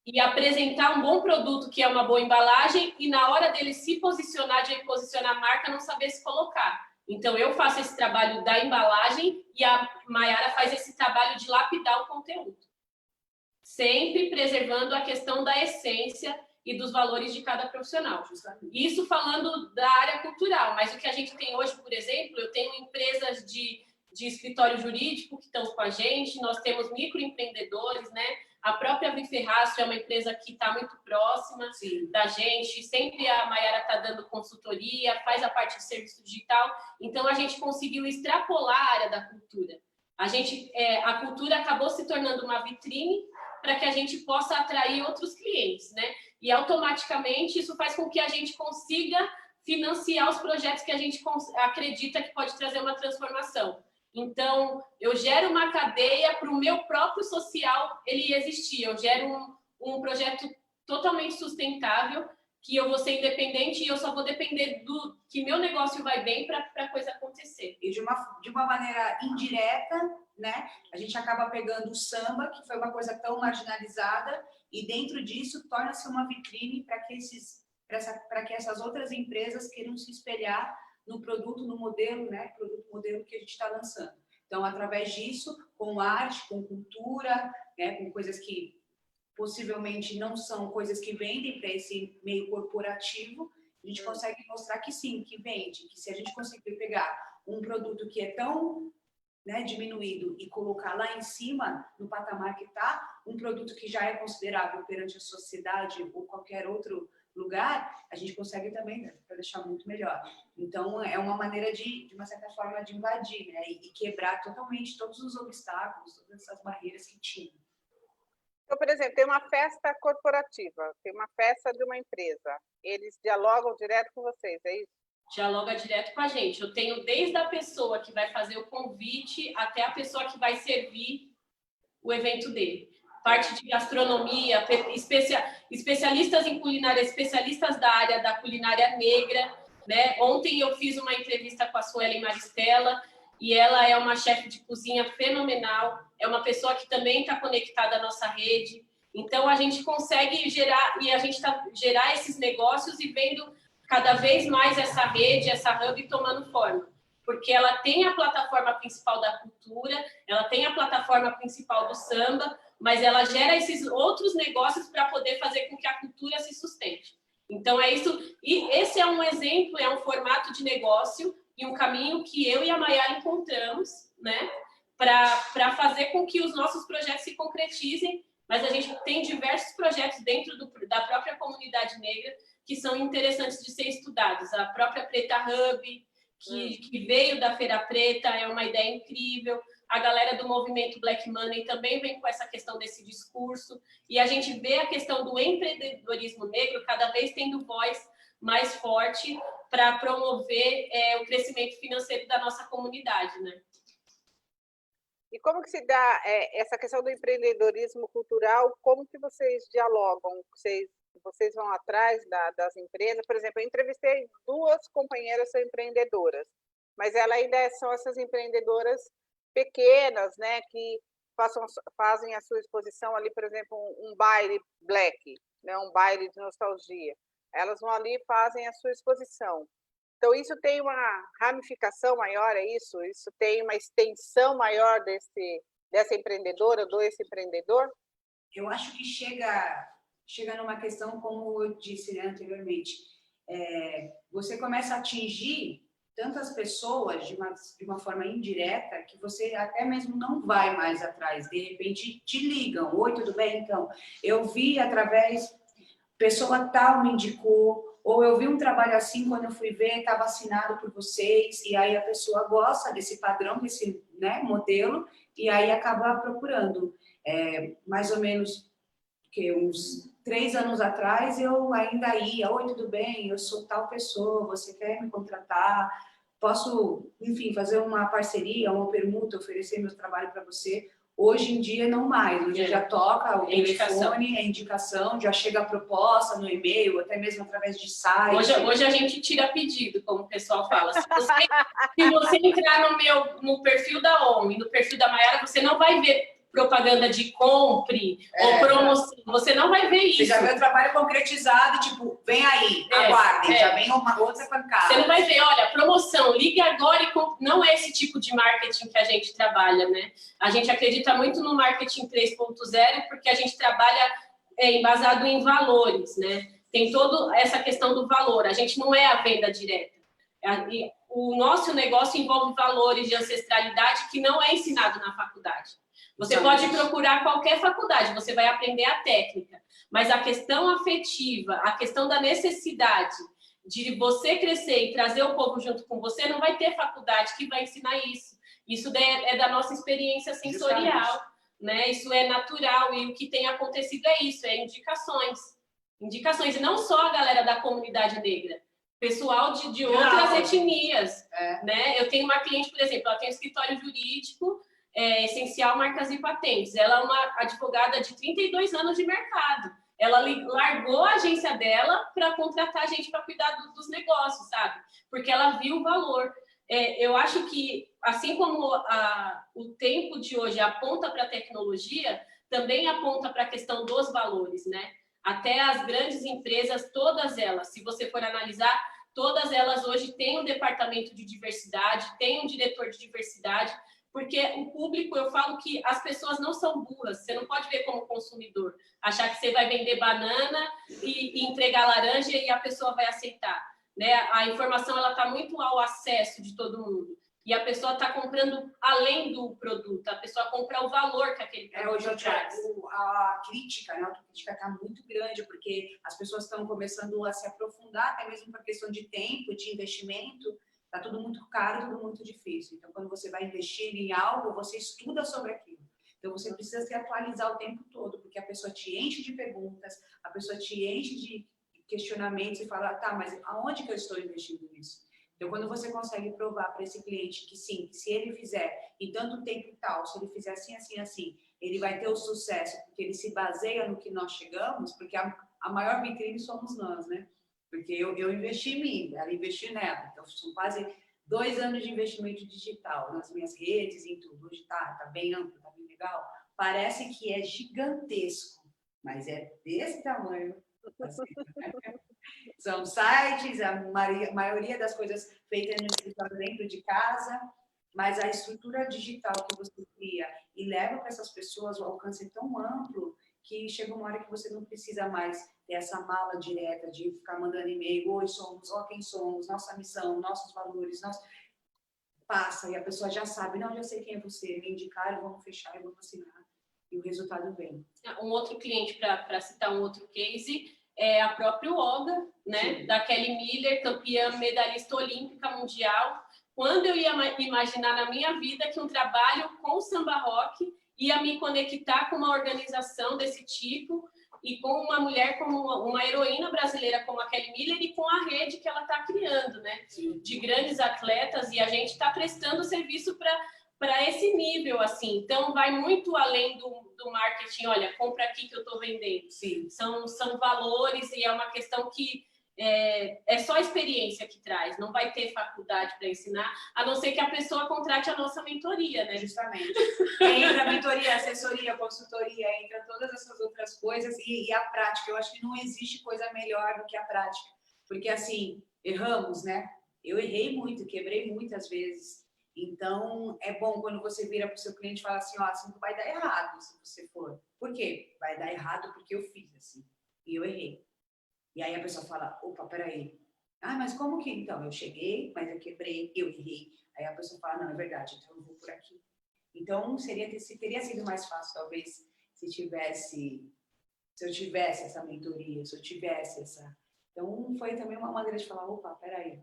e apresentar um bom produto, que é uma boa embalagem, e na hora dele se posicionar, de posicionar a marca, não saber se colocar. Então, eu faço esse trabalho da embalagem e a Maiara faz esse trabalho de lapidar o conteúdo. Sempre preservando a questão da essência e dos valores de cada profissional. Isso falando da área cultural, mas o que a gente tem hoje, por exemplo, eu tenho empresas de escritório jurídico que estão com a gente, nós temos microempreendedores, né? A própria Viferraço é uma empresa que está muito próxima da gente, sempre a Maiara está dando consultoria, faz a parte de serviço digital, então a gente conseguiu extrapolar a área da cultura. A cultura acabou se tornando uma vitrine para que a gente possa atrair outros clientes, né? E automaticamente isso faz com que a gente consiga financiar os projetos que a gente acredita que pode trazer uma transformação. Então, eu gero uma cadeia para o meu próprio social ele existir. Eu gero um projeto totalmente sustentável, que eu vou ser independente e eu só vou depender do que meu negócio vai bem para a coisa acontecer. E de uma maneira indireta, né? A gente acaba pegando o samba, que foi uma coisa tão marginalizada, e dentro disso torna-se uma vitrine para que essas outras empresas queiram se espelhar no produto, no modelo, né? Produto modelo que a gente está lançando. Então, através disso, com arte, com cultura, né? Com coisas que possivelmente não são coisas que vendem para esse meio corporativo, a gente consegue mostrar que sim, que vende, que se a gente conseguir pegar um produto que é tão, né, diminuído e colocar lá em cima, no patamar que está, um produto que já é considerável perante a sociedade ou qualquer outro lugar, a gente consegue também, né, para deixar muito melhor. Então, é uma maneira de uma certa forma, de invadir, né, e quebrar totalmente todos os obstáculos, todas essas barreiras que tinham. Então, por exemplo, tem uma festa corporativa, tem uma festa de uma empresa. Eles dialogam direto com vocês, é isso? Dialoga direto com a gente. Eu tenho desde a pessoa que vai fazer o convite até a pessoa que vai servir o evento dele. Parte de gastronomia, especialistas em culinária, especialistas da área da culinária negra, né? Ontem eu fiz uma entrevista com a Suelen Maristella, e ela é uma chefe de cozinha fenomenal, é uma pessoa que também está conectada à nossa rede. Então, a gente consegue gerar esses negócios e vendo cada vez mais essa rede, essa hub tomando forma. Porque ela tem a plataforma principal da cultura, ela tem a plataforma principal do samba, mas ela gera esses outros negócios para poder fazer com que a cultura se sustente. Então, é isso. E esse é um exemplo, é um formato de negócio e um caminho que eu e a Maiara encontramos, né, para fazer com que os nossos projetos se concretizem, mas a gente tem diversos projetos dentro da própria comunidade negra que são interessantes de ser estudados. A própria Preta Hub, que veio da Feira Preta, é uma ideia incrível. A galera do movimento Black Money também vem com essa questão desse discurso, e a gente vê a questão do empreendedorismo negro cada vez tendo voz mais forte para promover o crescimento financeiro da nossa comunidade, né? E como que se dá essa questão do empreendedorismo cultural? Como que vocês dialogam? Vocês vão atrás das empresas? Por exemplo, eu entrevistei 2 companheiras empreendedoras, mas elas ainda são essas empreendedoras pequenas, né, que fazem a sua exposição ali, por exemplo, um baile black, né, um baile de nostalgia. Elas vão ali e fazem a sua exposição. Então, isso tem uma ramificação maior, é isso? Isso tem uma extensão maior dessa empreendedora, desse empreendedor? Eu acho que chega numa questão, como eu disse, né, anteriormente, você começa a atingir tantas pessoas de uma forma indireta que você até mesmo não vai mais atrás. De repente, te ligam. Oi, tudo bem? Então, eu vi através... Pessoa tal me indicou, ou eu vi um trabalho assim, quando eu fui ver, estava assinado por vocês, e aí a pessoa gosta desse padrão, desse, né, modelo, e aí acaba procurando. Mais ou menos que uns 3 anos atrás, eu ainda ia, oi, tudo bem? Eu sou tal pessoa, você quer me contratar? Posso, enfim, fazer uma parceria, uma permuta, oferecer meu trabalho para você? Hoje em dia, não mais. Hoje já toca o telefone, a indicação, já chega a proposta no e-mail, até mesmo através de site. Hoje a gente tira pedido, como o pessoal fala. Se você entrar no perfil da OMI, no perfil da Maiara, você não vai ver propaganda de compre ou promoção. Você não vai ver isso. Você já vê o trabalho concretizado, tipo, vem aí, aguardem, já vem uma outra pancada. Você não vai ver, olha, promoção, ligue agora e compre. Não é esse tipo de marketing que a gente trabalha, né? A gente acredita muito no marketing 3.0 porque a gente trabalha embasado em valores, né? Tem toda essa questão do valor. A gente não é a venda direta. O nosso negócio envolve valores de ancestralidade que não é ensinado na faculdade. Você pode procurar qualquer faculdade, você vai aprender a técnica, mas a questão afetiva, a questão da necessidade de você crescer e trazer o povo junto com você, não vai ter faculdade que vai ensinar isso. Isso é da nossa experiência sensorial, né? Isso é natural e o que tem acontecido é isso, indicações. Indicações, e não só a galera da comunidade negra, pessoal de outras etnias, né? Eu tenho uma cliente, por exemplo, ela tem um escritório jurídico, Essencial Marcas e Patentes. Ela é uma advogada de 32 anos de mercado. Ela largou a agência dela para contratar a gente para cuidar dos negócios, sabe? Porque ela viu o valor. Eu acho que, assim como o tempo de hoje aponta para a tecnologia, também aponta para a questão dos valores, né? Até as grandes empresas, todas elas, se você for analisar, todas elas hoje têm um departamento de diversidade, têm um diretor de diversidade, porque o público, eu falo que as pessoas não são burras, você não pode ver como consumidor, achar que você vai vender banana e entregar laranja e a pessoa vai aceitar, né? A informação está muito ao acesso de todo mundo, e a pessoa está comprando além do produto, a pessoa compra o valor que aquele produto traz. A crítica, né? A autocrítica está muito grande, porque as pessoas estão começando a se aprofundar, até mesmo por questão de tempo, de investimento. Está tudo muito caro, tudo muito difícil. Então, quando você vai investir em algo, você estuda sobre aquilo. Então, você precisa se atualizar o tempo todo, porque a pessoa te enche de perguntas, a pessoa te enche de questionamentos e fala, tá, mas aonde que eu estou investindo nisso? Então, quando você consegue provar para esse cliente que sim, que se ele fizer em tanto tempo e tal, se ele fizer assim, assim, assim, ele vai ter o sucesso, porque ele se baseia no que nós chegamos, porque a maior vitrine somos nós, né? Porque eu investi em mim, ela investiu nela. Então, são quase 2 anos de investimento digital nas minhas redes, em tudo. Hoje tá bem amplo, tá bem legal. Parece que é gigantesco, mas é desse tamanho. Assim. São sites, a maioria das coisas feitas no escritório dentro de casa, mas a estrutura digital que você cria e leva para essas pessoas o alcance é tão amplo que chega uma hora que você não precisa mais ter essa mala direta de ficar mandando e-mail, oi, somos, ó quem somos, nossa missão, nossos valores, passa e a pessoa já sabe, não, já sei quem é você, me indicaram, vamos fechar e vamos assinar. E o resultado vem. Um outro cliente, para citar um outro case, é a própria Olga, né? Da Kelly Miller, campeã medalhista olímpica mundial. Quando eu ia imaginar na minha vida que um trabalho com samba rock ia me conectar com uma organização desse tipo e com uma mulher como uma heroína brasileira como a Kelly Miller e com a rede que ela está criando, né? De grandes atletas, e a gente está prestando serviço para esse nível, assim. Então, vai muito além do marketing, olha, compra aqui que eu estou vendendo. Sim. São valores e é uma questão que é só a experiência que traz, não vai ter faculdade para ensinar, a não ser que a pessoa contrate a nossa mentoria, né? Justamente. Entra a mentoria, assessoria, consultoria, entra todas essas outras coisas e a prática. Eu acho que não existe coisa melhor do que a prática. Porque, assim, erramos, né? Eu errei muito, quebrei muitas vezes. Então, é bom quando você vira para o seu cliente e fala assim, ó, assim vai dar errado se você for. Por quê? Vai dar errado porque eu fiz assim, e eu errei. E aí a pessoa fala, opa, peraí. Ah, mas como que? Então, eu cheguei, mas eu quebrei, eu errei. Aí a pessoa fala, não, é verdade, então eu vou por aqui. Então, teria sido mais fácil, talvez, se eu tivesse essa mentoria, se eu tivesse essa... Então, foi também uma maneira de falar, opa, peraí.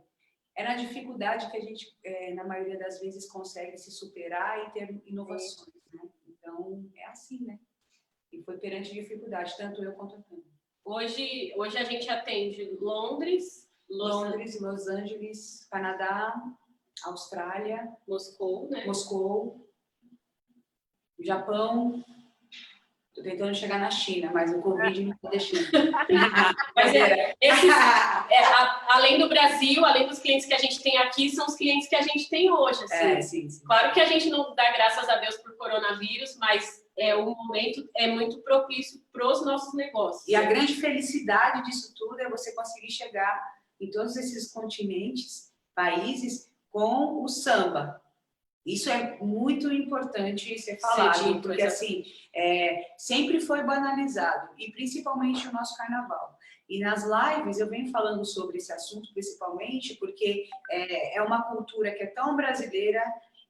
É na dificuldade que a gente, na maioria das vezes, consegue se superar e ter inovações, né? Então, é assim, né? E foi perante dificuldade, tanto eu quanto a Tânia. Hoje a gente atende Londres, Los Angeles, Canadá, Austrália, Moscou, né? Moscou, Japão. Estou tentando chegar na China, mas o Covid não está deixando. Mas além do Brasil, além dos clientes que a gente tem aqui, são os clientes que a gente tem hoje. Assim. Sim. Claro que a gente não dá graças a Deus por coronavírus, mas o momento é muito propício para os nossos negócios. E a grande felicidade disso tudo é você conseguir chegar em todos esses continentes, países, com o samba. Isso é muito importante ser falado, porque assim, sempre foi banalizado, e principalmente o nosso carnaval. E nas lives eu venho falando sobre esse assunto, principalmente porque é uma cultura que é tão brasileira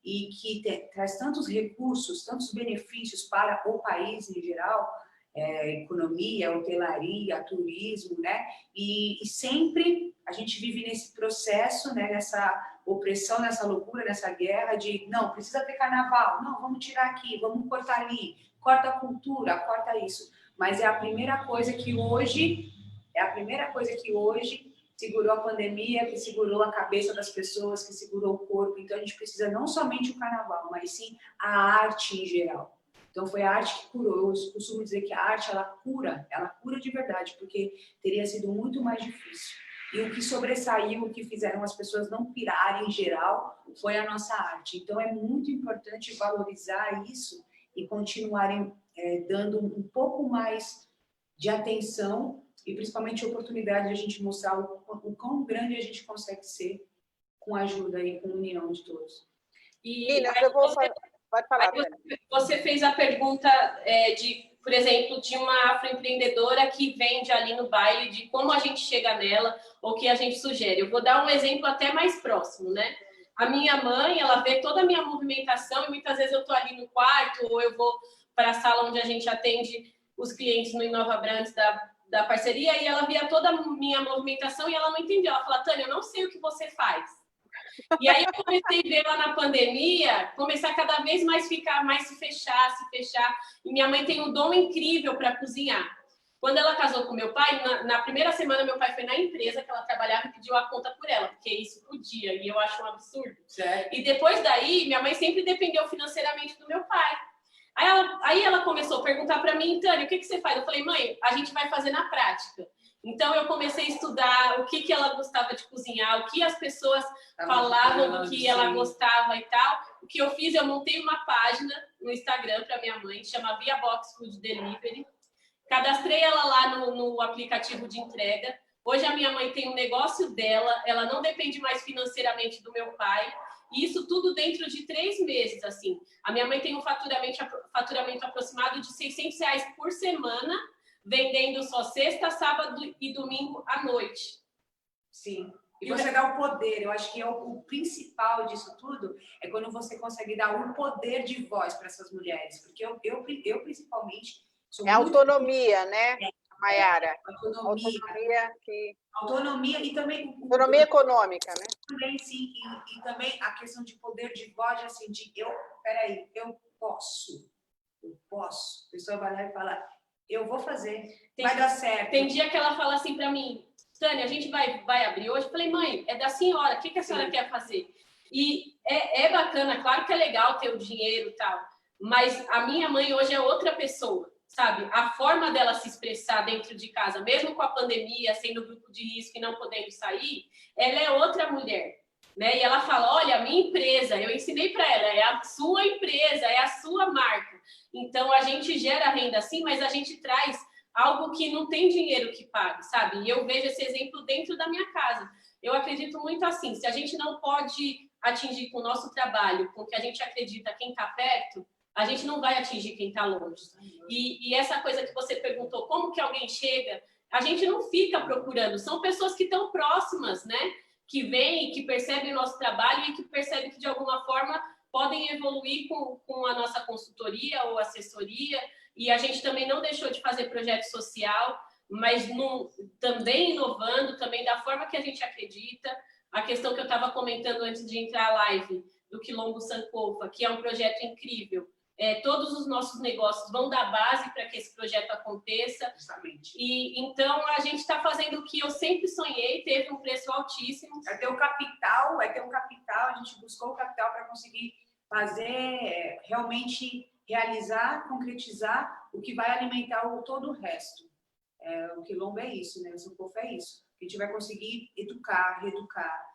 e que traz tantos recursos, tantos benefícios para o país em geral, economia, hotelaria, turismo, né? E sempre a gente vive nesse processo, né? Nessa opressão, nessa loucura, nessa guerra de não, precisa ter carnaval, não, vamos tirar aqui, vamos cortar ali, corta a cultura, corta isso. Mas é a primeira coisa que hoje segurou a pandemia, que segurou a cabeça das pessoas, que segurou o corpo. Então a gente precisa não somente o carnaval, mas sim a arte em geral. Então foi a arte que curou. Eu costumo dizer que a arte ela cura de verdade, porque teria sido muito mais difícil. E o que sobressaiu, o que fizeram as pessoas não pirarem em geral, foi a nossa arte. Então é muito importante valorizar isso e continuarem dando um pouco mais de atenção e principalmente a oportunidade de a gente mostrar o quão grande a gente consegue ser com a ajuda e com a união de todos. Nina, pode falar. Você fez a pergunta por exemplo, de uma afroempreendedora que vende ali no baile, de como a gente chega nela, ou que a gente sugere. Eu vou dar um exemplo até mais próximo, né? A minha mãe, ela vê toda a minha movimentação e muitas vezes eu estou ali no quarto ou eu vou para a sala onde a gente atende os clientes no Inova Brands da parceria e ela via toda a minha movimentação e ela não entendia. Ela fala, Tânia, eu não sei o que você faz. E aí eu comecei a ver lá na pandemia, começar cada vez mais se fechar. E minha mãe tem um dom incrível para cozinhar. Quando ela casou com meu pai, na primeira semana meu pai foi na empresa que ela trabalhava e pediu a conta por ela, porque isso podia, e eu acho um absurdo. Certo. E depois daí, minha mãe sempre dependeu financeiramente do meu pai. Aí ela começou a perguntar para mim, Tânia, o que você faz? Eu falei, mãe, a gente vai fazer na prática. Então, eu comecei a estudar o que ela gostava de cozinhar, o que as pessoas falavam do que ela gostava e tal. O que eu fiz, eu montei uma página no Instagram para minha mãe, chama Via Box Food Delivery. Cadastrei ela lá no aplicativo de entrega. Hoje a minha mãe tem um negócio dela, ela não depende mais financeiramente do meu pai. E isso tudo dentro de 3 meses, assim. A minha mãe tem um faturamento aproximado de R$600 por semana, vendendo só sexta, sábado e domingo à noite. Sim. E você dá o poder. Eu acho que o principal disso tudo é quando você consegue dar um poder de voz para essas mulheres. Porque eu principalmente... autonomia, né, Maiara? Autonomia e também... Autonomia econômica, né? Também, sim. E também a questão de poder de voz, assim, eu posso. A pessoa vai lá e fala... Eu vou fazer, vai dar certo. Tem dia que ela fala assim para mim, Tânia, a gente vai abrir hoje? Eu falei, mãe, é da senhora, o que a senhora quer fazer? E é bacana, claro que é legal ter o dinheiro e tal, mas a minha mãe hoje é outra pessoa, sabe? A forma dela se expressar dentro de casa, mesmo com a pandemia, sendo grupo de risco e não podendo sair, ela é outra mulher. Né? E ela fala, olha, a minha empresa, eu ensinei para ela, é a sua empresa, é a sua marca. Então, a gente gera renda sim, mas a gente traz algo que não tem dinheiro que pague, sabe? E eu vejo esse exemplo dentro da minha casa. Eu acredito muito assim, se a gente não pode atingir com o nosso trabalho, com o que a gente acredita quem está perto, a gente não vai atingir quem está longe. E essa coisa que você perguntou, como que alguém chega, a gente não fica procurando, são pessoas que estão próximas, né? Que vêm, que percebem o nosso trabalho e que percebem que, de alguma forma, podem evoluir com a nossa consultoria ou assessoria. E a gente também não deixou de fazer projeto social, mas também inovando, também da forma que a gente acredita. A questão que eu estava comentando antes de entrar a live, do Quilombo Sankofa, que é um projeto incrível. Todos os nossos negócios vão dar base para que esse projeto aconteça. Justamente. E então a gente está fazendo o que eu sempre sonhei, teve um preço altíssimo. Vai ter um capital, a gente buscou o capital para conseguir fazer, realmente realizar, concretizar o que vai alimentar todo o resto. O Quilombo é isso, né? O Sankofa é isso. A gente vai conseguir educar, reeducar,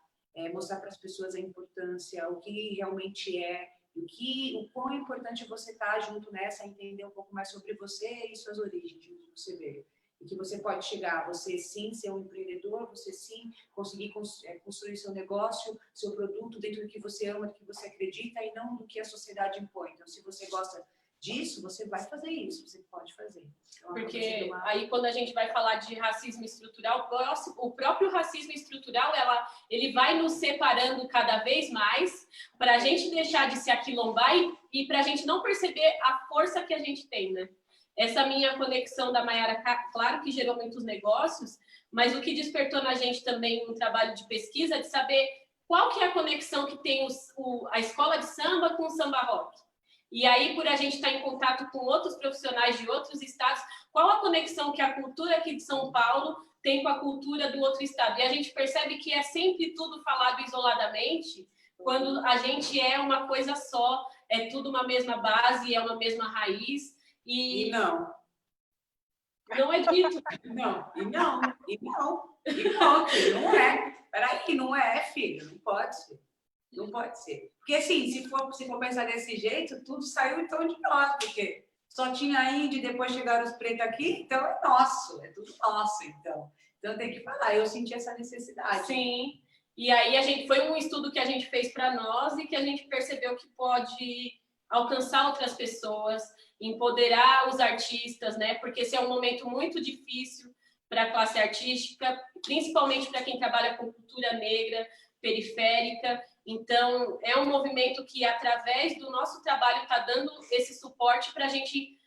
mostrar para as pessoas a importância, o que realmente é, o quão é importante você estar junto nessa, entender um pouco mais sobre você e suas origens, de onde você veio. E que você pode chegar, você sim ser um empreendedor, você sim conseguir construir seu negócio, seu produto dentro do que você ama, do que você acredita e não do que a sociedade impõe. Então, se você gosta disso, você vai fazer isso, você pode fazer. Então, porque aí quando a gente vai falar de racismo estrutural, o próprio racismo estrutural, ele vai nos separando cada vez mais para a gente deixar de se aquilombar e para a gente não perceber a força que a gente tem, né? Essa minha conexão da Mayara, claro que gerou muitos negócios, mas o que despertou na gente também um trabalho de pesquisa de saber qual que é a conexão que tem a escola de samba com o samba rock. E aí, por a gente estar em contato com outros profissionais de outros estados, qual a conexão que a cultura aqui de São Paulo tem com a cultura do outro estado? E a gente percebe que é sempre tudo falado isoladamente, quando a gente é uma coisa só, é tudo uma mesma base, é uma mesma raiz. E não. Não é dito. Não, e pronto, não é. Peraí, não é, filho, não pode ser. Não pode ser. Porque, assim, se for pensar desse jeito, tudo saiu então de nós, porque só tinha índio e depois chegaram os pretos aqui, então é nosso, é tudo nosso, então. Então tem que falar, eu senti essa necessidade. Sim, e aí foi um estudo que a gente fez para nós e que a gente percebeu que pode alcançar outras pessoas, empoderar os artistas, né? Porque esse é um momento muito difícil para a classe artística, principalmente para quem trabalha com cultura negra, periférica. Então, é um movimento que, através do nosso trabalho, está dando esse suporte para a gente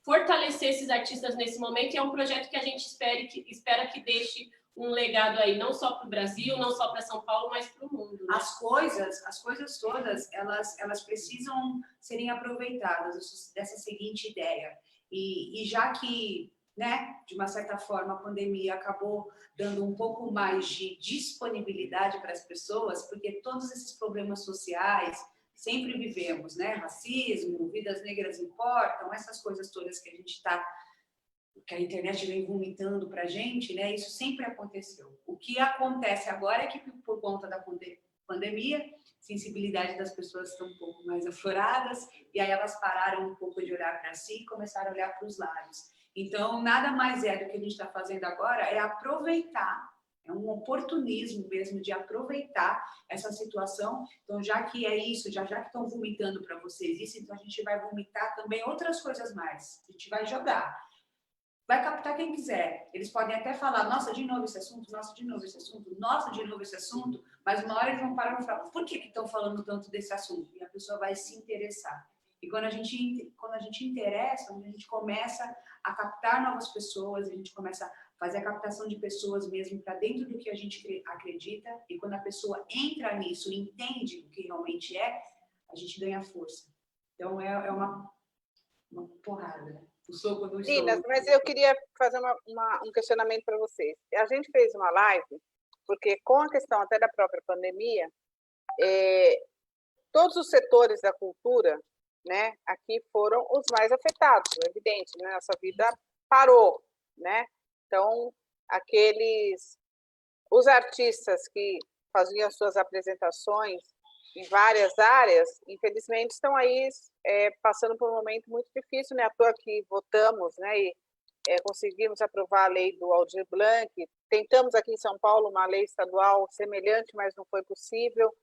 fortalecer esses artistas nesse momento. E é um projeto que a gente espera que deixe um legado aí, não só para o Brasil, não só para São Paulo, mas para o mundo. Né? As coisas todas, elas precisam serem aproveitadas dessa seguinte ideia. E já que, né, de uma certa forma, a pandemia acabou dando um pouco mais de disponibilidade para as pessoas, porque todos esses problemas sociais sempre vivemos, né? Racismo, vidas negras importam, essas coisas todas que que a internet vem vomitando para a gente, né? Isso sempre aconteceu. O que acontece agora é que, por conta da pandemia, a sensibilidade das pessoas estão um pouco mais afloradas, e aí elas pararam um pouco de olhar para si e começaram a olhar para os lados. Então, nada mais do que a gente está fazendo agora é aproveitar, é um oportunismo mesmo de aproveitar essa situação. Então, já que é isso, já que estão vomitando para vocês isso, então a gente vai vomitar também outras coisas mais. A gente vai jogar. Vai captar quem quiser. Eles podem até falar, nossa, de novo esse assunto, nossa, de novo esse assunto, nossa, de novo esse assunto, mas uma hora eles vão parar e falar, por que estão falando tanto desse assunto? E a pessoa vai se interessar. E quando a gente interessa, quando a gente começa a captar novas pessoas, a gente começa a fazer a captação de pessoas mesmo para dentro do que a gente acredita, e quando a pessoa entra nisso e entende o que realmente é, a gente ganha força. Então, é uma porrada, né? Meninas, mas eu queria fazer um questionamento para vocês. A gente fez uma live, porque com a questão até da própria pandemia, todos os setores da cultura, né, aqui foram os mais afetados, é evidente, né? Nossa vida parou, né? Então, os artistas que faziam suas apresentações em várias áreas, infelizmente, estão aí passando por um momento muito difícil, né? À toa que votamos, né? E conseguimos aprovar a lei do Aldir Blanc, tentamos aqui em São Paulo uma lei estadual semelhante, mas não foi possível.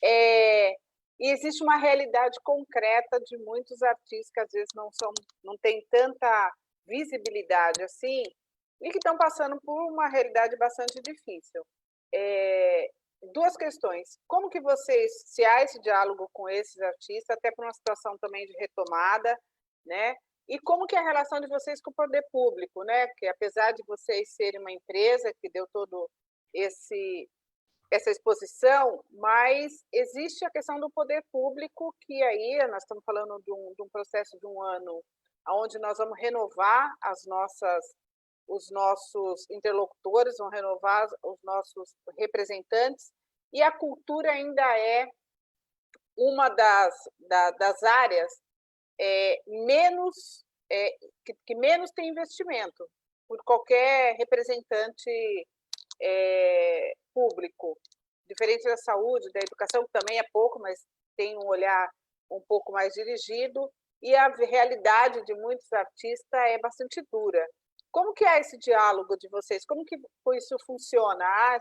E existe uma realidade concreta de muitos artistas que às vezes não têm tanta visibilidade assim, e que estão passando por uma realidade bastante difícil. Duas questões. Como que vocês, se há esse diálogo com esses artistas, até para uma situação também de retomada, né? E como que é a relação de vocês com o poder público, né? Porque apesar de vocês serem uma empresa que deu todo essa exposição, mas existe a questão do poder público, que aí nós estamos falando de um processo de um ano, onde nós vamos renovar os nossos interlocutores, vão renovar os nossos representantes, e a cultura ainda é uma das áreas que menos tem investimento por qualquer representante público, diferente da saúde, da educação, que também é pouco, mas tem um olhar um pouco mais dirigido, e a realidade de muitos artistas é bastante dura. Como que é esse diálogo de vocês? Como que isso funciona? Há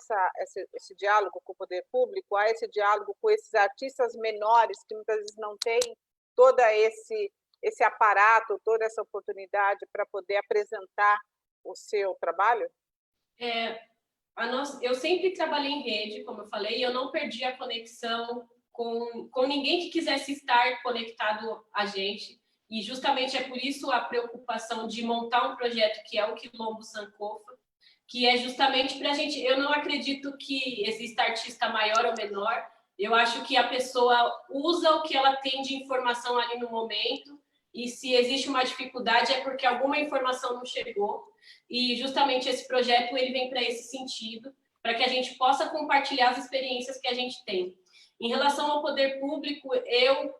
esse diálogo com o poder público? Há esse diálogo com esses artistas menores que muitas vezes não têm todo esse aparato, toda essa oportunidade para poder apresentar o seu trabalho? Eu sempre trabalhei em rede, como eu falei, e eu não perdi a conexão com ninguém que quisesse estar conectado a gente. E justamente é por isso a preocupação de montar um projeto que é o Quilombo Sankofa, que é justamente para a gente... Eu não acredito que exista artista maior ou menor, eu acho que a pessoa usa o que ela tem de informação ali no momento, e se existe uma dificuldade é porque alguma informação não chegou, e justamente esse projeto ele vem para esse sentido, para que a gente possa compartilhar as experiências que a gente tem. Em relação ao poder público, eu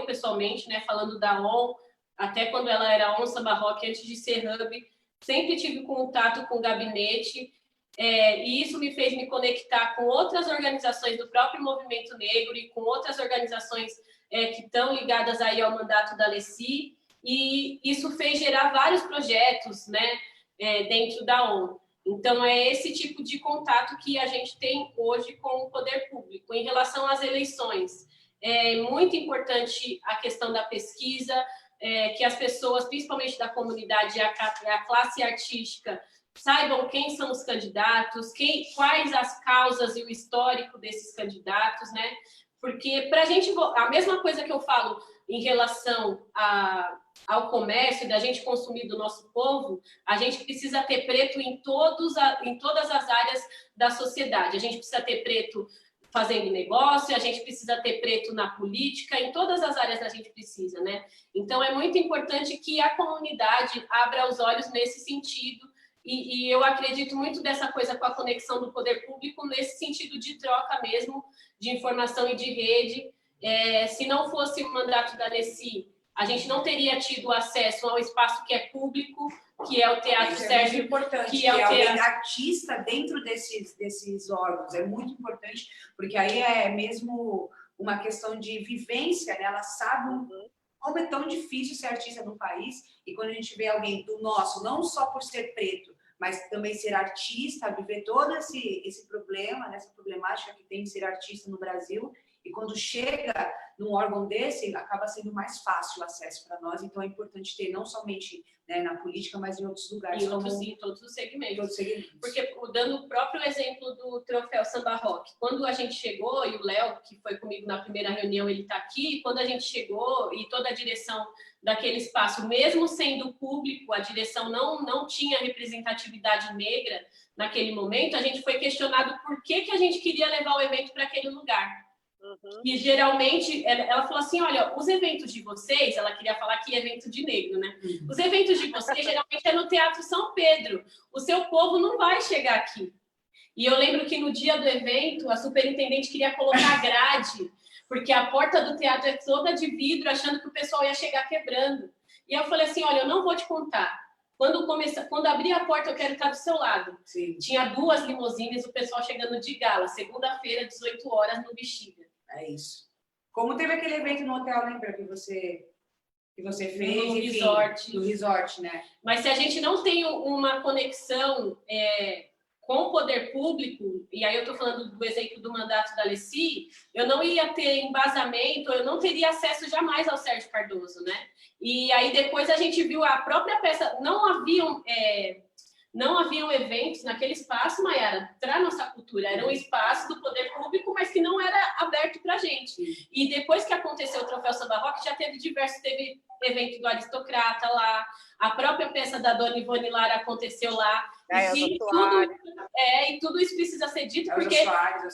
pessoalmente, né, falando da ON, até quando ela era ON Samba Rock, antes de ser Hub, sempre tive contato com o gabinete, e isso me fez me conectar com outras organizações do próprio movimento negro e com outras organizações que estão ligadas aí ao mandato da Alessi, e isso fez gerar vários projetos, né, dentro da ON. Então, é esse tipo de contato que a gente tem hoje com o poder público. Em relação às eleições, é muito importante a questão da pesquisa, que as pessoas, principalmente da comunidade e a classe artística, saibam quem são os candidatos, quais as causas e o histórico desses candidatos, né? Porque para a gente, a mesma coisa que eu falo em relação ao comércio, da gente consumir do nosso povo, a gente precisa ter preto em todas as áreas da sociedade. A gente precisa ter preto fazendo negócio, a gente precisa ter preto na política, em todas as áreas a gente precisa, né? Então, é muito importante que a comunidade abra os olhos nesse sentido, e eu acredito muito dessa coisa com a conexão do poder público, nesse sentido de troca mesmo, de informação e de rede. Se não fosse o mandato da Alessi, a gente não teria tido acesso ao espaço que é público, que é o Teatro Sérgio. É muito importante, que é o alguém teatro... artista dentro desses órgãos. É muito importante, porque aí é mesmo uma questão de vivência, né? Ela sabe como é tão difícil ser artista no país, e quando a gente vê alguém do nosso, não só por ser preto, mas também ser artista, viver todo esse problema, essa problemática que tem de ser artista no Brasil, e quando chega num órgão desse, acaba sendo mais fácil o acesso para nós. Então, é importante ter, não somente, né, na política, mas em outros lugares. Em todos os segmentos. Porque, dando o próprio exemplo do Troféu Samba Rock, quando a gente chegou, e o Léo, que foi comigo na primeira reunião, ele está aqui, quando a gente chegou, e toda a direção daquele espaço, mesmo sendo público, a direção não tinha representatividade negra naquele momento, a gente foi questionado por que a gente queria levar o evento para aquele lugar. E geralmente, ela falou assim, olha, os eventos de vocês, ela queria falar que evento de negro, né? Os eventos de vocês geralmente é no Teatro São Pedro. O seu povo não vai chegar aqui. E eu lembro que no dia do evento, a superintendente queria colocar grade, porque a porta do teatro é toda de vidro, achando que o pessoal ia chegar quebrando. E eu falei assim, olha, eu não vou te contar. Quando abrir a porta, eu quero estar do seu lado. Sim. Tinha 2 limusines, o pessoal chegando de gala, segunda-feira, 18 horas, no Bexiga. É isso. Como teve aquele evento no hotel, lembra que você que você fez no enfim, resort. no resort, né? Mas se a gente não tem uma conexão com o poder público, e aí eu estou falando do exemplo do mandato da Alessi, eu não ia ter embasamento, eu não teria acesso jamais ao Sérgio Cardoso, né? E aí depois a gente viu a própria peça, não haviam eventos naquele espaço, Mayara, para a nossa cultura. Era um espaço do poder público, mas que não era aberto para a gente. E depois que aconteceu o Troféu Samba Rock, já teve evento do Aristocrata lá, a própria peça da Dona Ivone Lara aconteceu lá. E tudo isso precisa ser dito, porque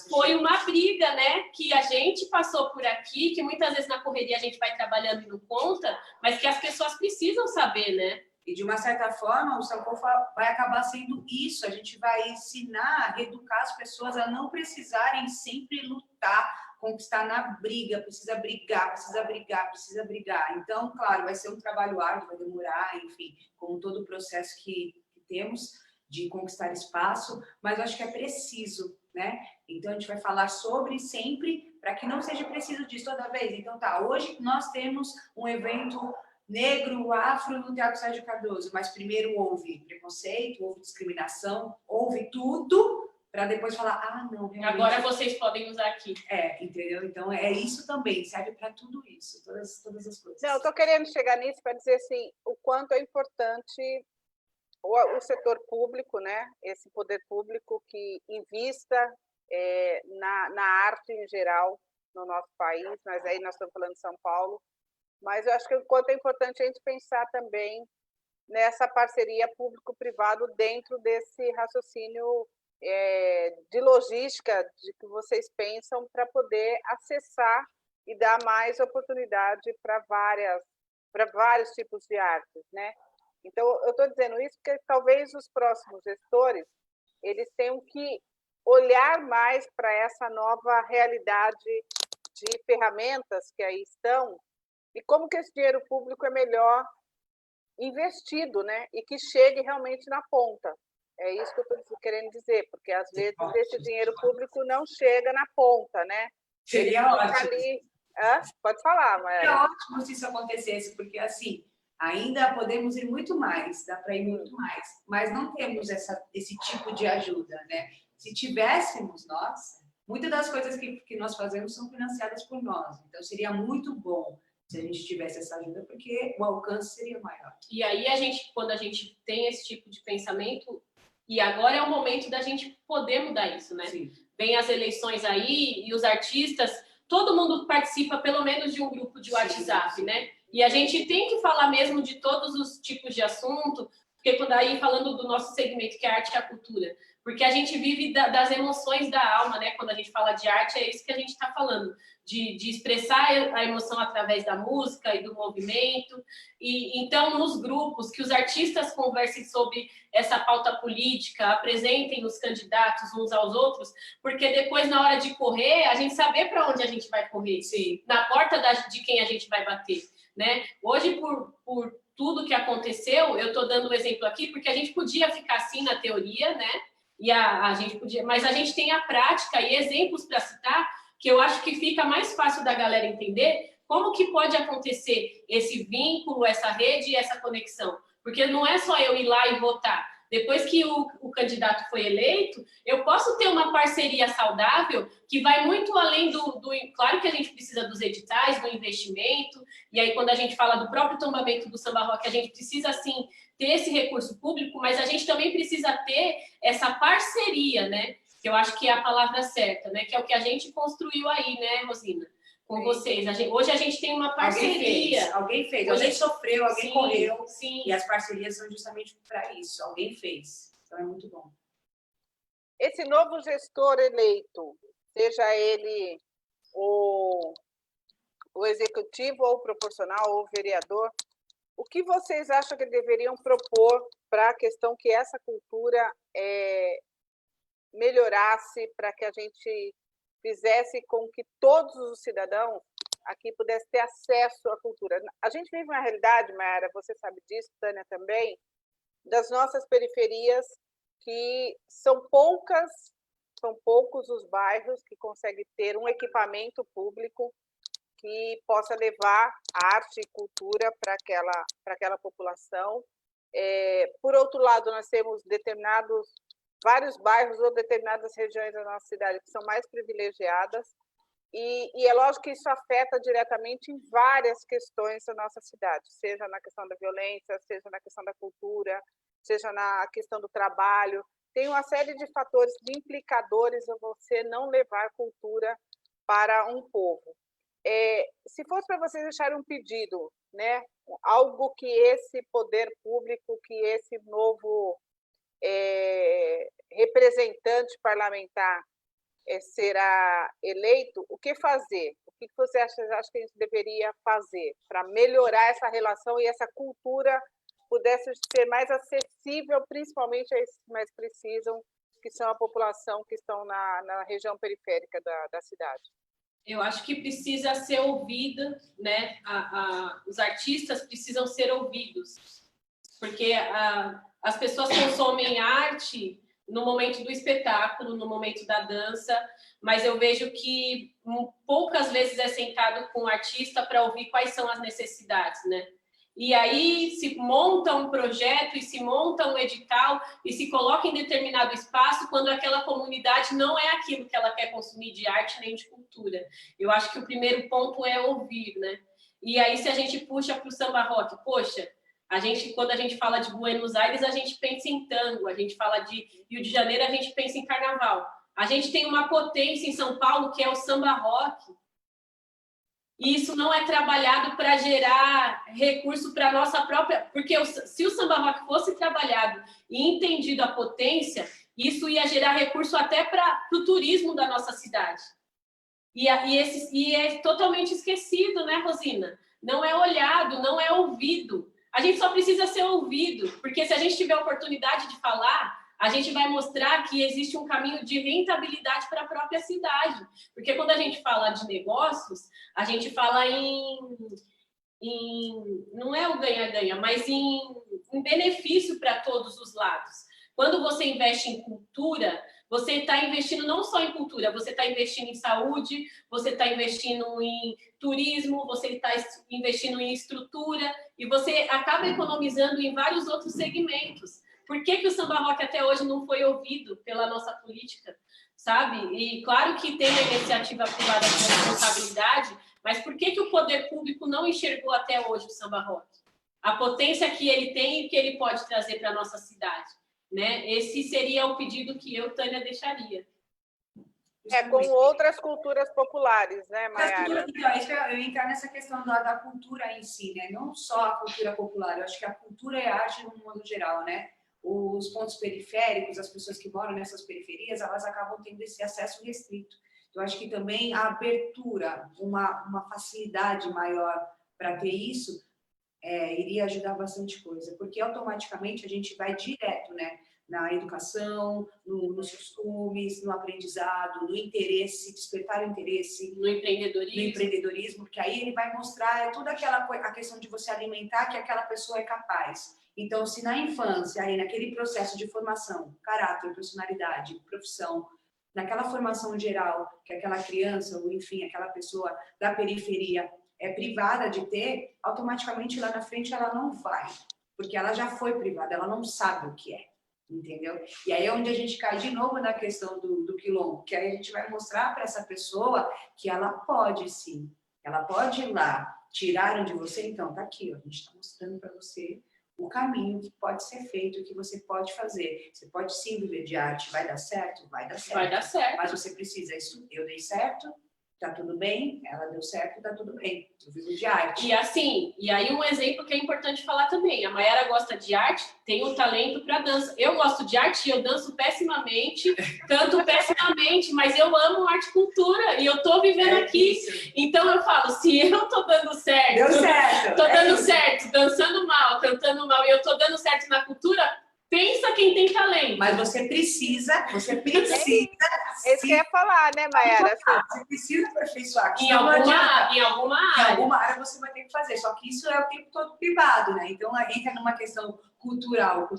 foi uma briga, né, que a gente passou por aqui, que muitas vezes na correria a gente vai trabalhando e não conta, mas que as pessoas precisam saber, né? E, de uma certa forma, o Sankofa vai acabar sendo isso. A gente vai ensinar, reeducar as pessoas a não precisarem sempre lutar, conquistar na briga, precisa brigar, precisa brigar, precisa brigar. Então, claro, vai ser um trabalho árduo, vai demorar, enfim, como todo o processo que temos de conquistar espaço, mas eu acho que é preciso, né? Então, a gente vai falar sobre sempre, para que não seja preciso disso toda vez. Então, tá, hoje nós temos um evento negro, afro no Teatro Sérgio Cardoso, mas primeiro houve preconceito, houve discriminação, houve tudo, para depois falar, ah, não, realmente... Agora vocês podem usar aqui. Entendeu? Então, é isso também, serve para tudo isso, todas as coisas. Não, eu estou querendo chegar nisso para dizer assim, o quanto é importante o setor público, né? Esse poder público que invista na arte em geral no nosso país, mas aí nós estamos falando de São Paulo, mas eu acho que o quanto é importante a gente pensar também nessa parceria público-privado dentro desse raciocínio de logística de que vocês pensam para poder acessar e dar mais oportunidade para vários tipos de artes, né? Então, eu estou dizendo isso porque talvez os próximos gestores eles tenham que olhar mais para essa nova realidade de ferramentas que aí estão e como que esse dinheiro público é melhor investido, né? E que chegue realmente na ponta. É isso que eu estou querendo dizer, porque às vezes esse dinheiro público não chega na ponta, né? Seria ótimo. Ali... Pode falar, mas... Seria ótimo se isso acontecesse, porque assim, ainda podemos ir muito mais, dá para ir muito mais, mas não temos esse tipo de ajuda, né? Se tivéssemos nós, muitas das coisas que nós fazemos são financiadas por nós, então seria muito bom se a gente tivesse essa ajuda, porque o alcance seria maior. E aí, quando a gente tem esse tipo de pensamento, e agora é o momento da gente poder mudar isso, né? Sim. Vem as eleições aí, e os artistas, todo mundo participa pelo menos de um grupo de WhatsApp, sim, né? E a gente tem que falar mesmo de todos os tipos de assunto, porque quando aí falando do nosso segmento, que é a arte e a cultura, porque a gente vive das emoções da alma, né? Quando a gente fala de arte, é isso que a gente está falando, de expressar a emoção através da música e do movimento. E então, nos grupos, que os artistas conversem sobre essa pauta política, apresentem os candidatos uns aos outros, porque depois, na hora de correr, a gente saber para onde a gente vai correr, sim, na porta de quem a gente vai bater, né? Hoje, por tudo que aconteceu, eu estou dando um exemplo aqui, porque a gente podia ficar assim na teoria, né? E a gente podia, mas a gente tem a prática e exemplos para citar, que eu acho que fica mais fácil da galera entender como que pode acontecer esse vínculo, essa rede e essa conexão. Porque não é só eu ir lá e votar. Depois que o candidato foi eleito, eu posso ter uma parceria saudável que vai muito além do... Claro que a gente precisa dos editais, do investimento, e aí quando a gente fala do próprio tombamento do samba rock, a gente precisa, sim, ter esse recurso público, mas a gente também precisa ter essa parceria, né? Que eu acho que é a palavra certa, né? Que é o que a gente construiu aí, né, Rosina? Com vocês. Hoje a gente tem uma parceria. Alguém fez. Alguém sofreu, alguém sim, correu. Sim. E as parcerias são justamente para isso. Alguém fez. Então é muito bom. Esse novo gestor eleito, seja ele o executivo, ou o proporcional, ou o vereador, o que vocês acham que deveriam propor para a questão que essa cultura melhorasse, para que a gente fizesse com que todos os cidadãos aqui pudessem ter acesso à cultura? A gente vive uma realidade, Mayara, você sabe disso, Tânia também, das nossas periferias, que são poucos os bairros que conseguem ter um equipamento público que possa levar arte e cultura para aquela população. Por outro lado, nós temos vários bairros ou determinadas regiões da nossa cidade que são mais privilegiadas, e é lógico que isso afeta diretamente em várias questões da nossa cidade, seja na questão da violência, seja na questão da cultura, seja na questão do trabalho. Tem uma série de fatores, de implicadores a você não levar cultura para um povo. Se fosse para vocês deixarem um pedido, né, algo que esse poder público, que esse novo representante parlamentar será eleito, o que fazer? O que você acha que a gente deveria fazer para melhorar essa relação e essa cultura pudesse ser mais acessível, principalmente a esses que mais precisam, que são a população que estão na região periférica da cidade? Eu acho que precisa ser ouvida, né? Os artistas precisam ser ouvidos, porque as pessoas consomem arte no momento do espetáculo, no momento da dança, mas eu vejo que poucas vezes é sentado com o artista para ouvir quais são as necessidades, né? E aí se monta um projeto e se monta um edital e se coloca em determinado espaço quando aquela comunidade não é aquilo que ela quer consumir de arte nem de cultura. Eu acho que o primeiro ponto é ouvir, né? E aí se a gente puxa para o samba rock, poxa, quando a gente fala de Buenos Aires, a gente pensa em tango, a gente fala de Rio de Janeiro, a gente pensa em carnaval. A gente tem uma potência em São Paulo que é o samba rock. E isso não é trabalhado para gerar recurso para a nossa própria... Porque se o samba rock fosse trabalhado e entendido a potência, isso ia gerar recurso até para o turismo da nossa cidade. E é totalmente esquecido, né, Rosina? Não é olhado, não é ouvido. A gente só precisa ser ouvido, porque se a gente tiver a oportunidade de falar, a gente vai mostrar que existe um caminho de rentabilidade para a própria cidade. Porque quando a gente fala de negócios, a gente fala não é o ganha-ganha, mas em benefício para todos os lados. Quando você investe em cultura, você está investindo não só em cultura, você está investindo em saúde, você está investindo em turismo, você está investindo em estrutura, e você acaba economizando em vários outros segmentos. Por que o samba rock até hoje não foi ouvido pela nossa política, sabe? E claro que tem a iniciativa privada de responsabilidade, mas por que o poder público não enxergou até hoje o samba rock? A potência que ele tem e que ele pode trazer para a nossa cidade, né? Esse seria o pedido que eu, Tânia, deixaria. Com outras culturas populares, né, Mayara? Então, eu ia entrar nessa questão da cultura em si, né? Não só a cultura popular, eu acho que a cultura é a arte no modo geral, né? Os pontos periféricos, as pessoas que moram nessas periferias, elas acabam tendo esse acesso restrito. Eu acho que também a abertura, uma facilidade maior para ter isso, iria ajudar bastante coisa, porque automaticamente a gente vai direto, né? Na educação, nos costumes, no aprendizado, no interesse, despertar o interesse. No empreendedorismo. Porque aí ele vai mostrar toda a questão de você alimentar que aquela pessoa é capaz. Então, se na infância, aí naquele processo de formação, caráter, personalidade, profissão, naquela formação geral que aquela criança, ou enfim, aquela pessoa da periferia é privada de ter, automaticamente lá na frente ela não vai, porque ela já foi privada, ela não sabe o que é, entendeu? E aí é onde a gente cai de novo na questão do quilombo, que aí a gente vai mostrar para essa pessoa que ela pode sim, ela pode ir lá, tiraram de você, então tá aqui, ó, a gente está mostrando para você o caminho que pode ser feito, o que você pode fazer. Você pode sim viver de arte. Vai dar certo? Vai dar certo. Vai dar certo. Mas você precisa isso. Eu dei certo, tá tudo bem. Ela deu certo, tá tudo bem. Eu vivo de arte. E assim, e aí um exemplo que é importante falar também. A Mayara gosta de arte, tem um talento para dança. Eu gosto de arte e eu danço pessimamente, canto pessimamente, mas eu amo arte e cultura e eu tô vivendo aqui. Isso. Então eu falo, se eu tô dando certo, deu certo. Tô dando certo, dançando mal, cantando mal, e eu tô dando certo na cultura, Pensa quem tem talento. Mas você precisa É isso que eu ia falar, né, Mayara? Assim, você precisa aperfeiçoar. Em Senão não adianta. em alguma Em área. alguma área você vai ter que fazer, só que isso é o tempo todo privado, né? Então entra numa questão cultural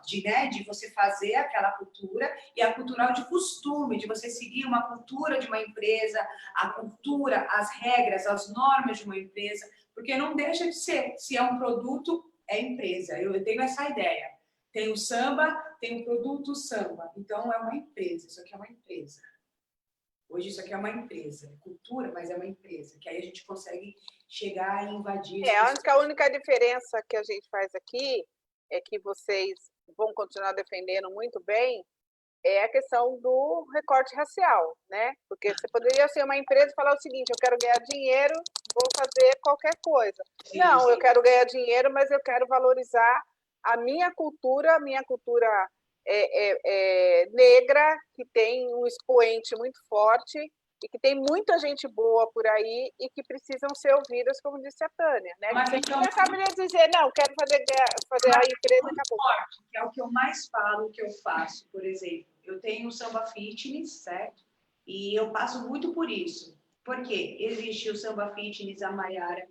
de você fazer aquela cultura e a cultural de costume, de você seguir uma cultura de uma empresa, a cultura, as regras, as normas de uma empresa, porque não deixa de ser. Se é um produto, é empresa. Eu tenho essa ideia. Tem o samba, tem o produto samba. Então é uma empresa, isso aqui é uma empresa. Hoje isso aqui é uma empresa, é cultura, mas é uma empresa, que aí a gente consegue chegar e invadir. acho que a única diferença que a gente faz aqui é que vocês vão continuar defendendo muito bem é a questão do recorte racial, né? Porque você poderia ser uma empresa e falar o seguinte: eu quero ganhar dinheiro, vou fazer qualquer coisa. Sim, Não, sim. eu quero ganhar dinheiro, mas eu quero valorizar a minha cultura negra, que tem um expoente muito forte e que tem muita gente boa por aí e que precisam ser ouvidas, como disse a Tânia, né? Mas Você então, não acaba de dizer, não, quero fazer a empresa e acabou. forte, que é o que eu mais falo, o que eu faço, por exemplo. Eu tenho o samba fitness, certo? E eu passo muito por isso. Por quê? Existe o samba fitness, a Mayara,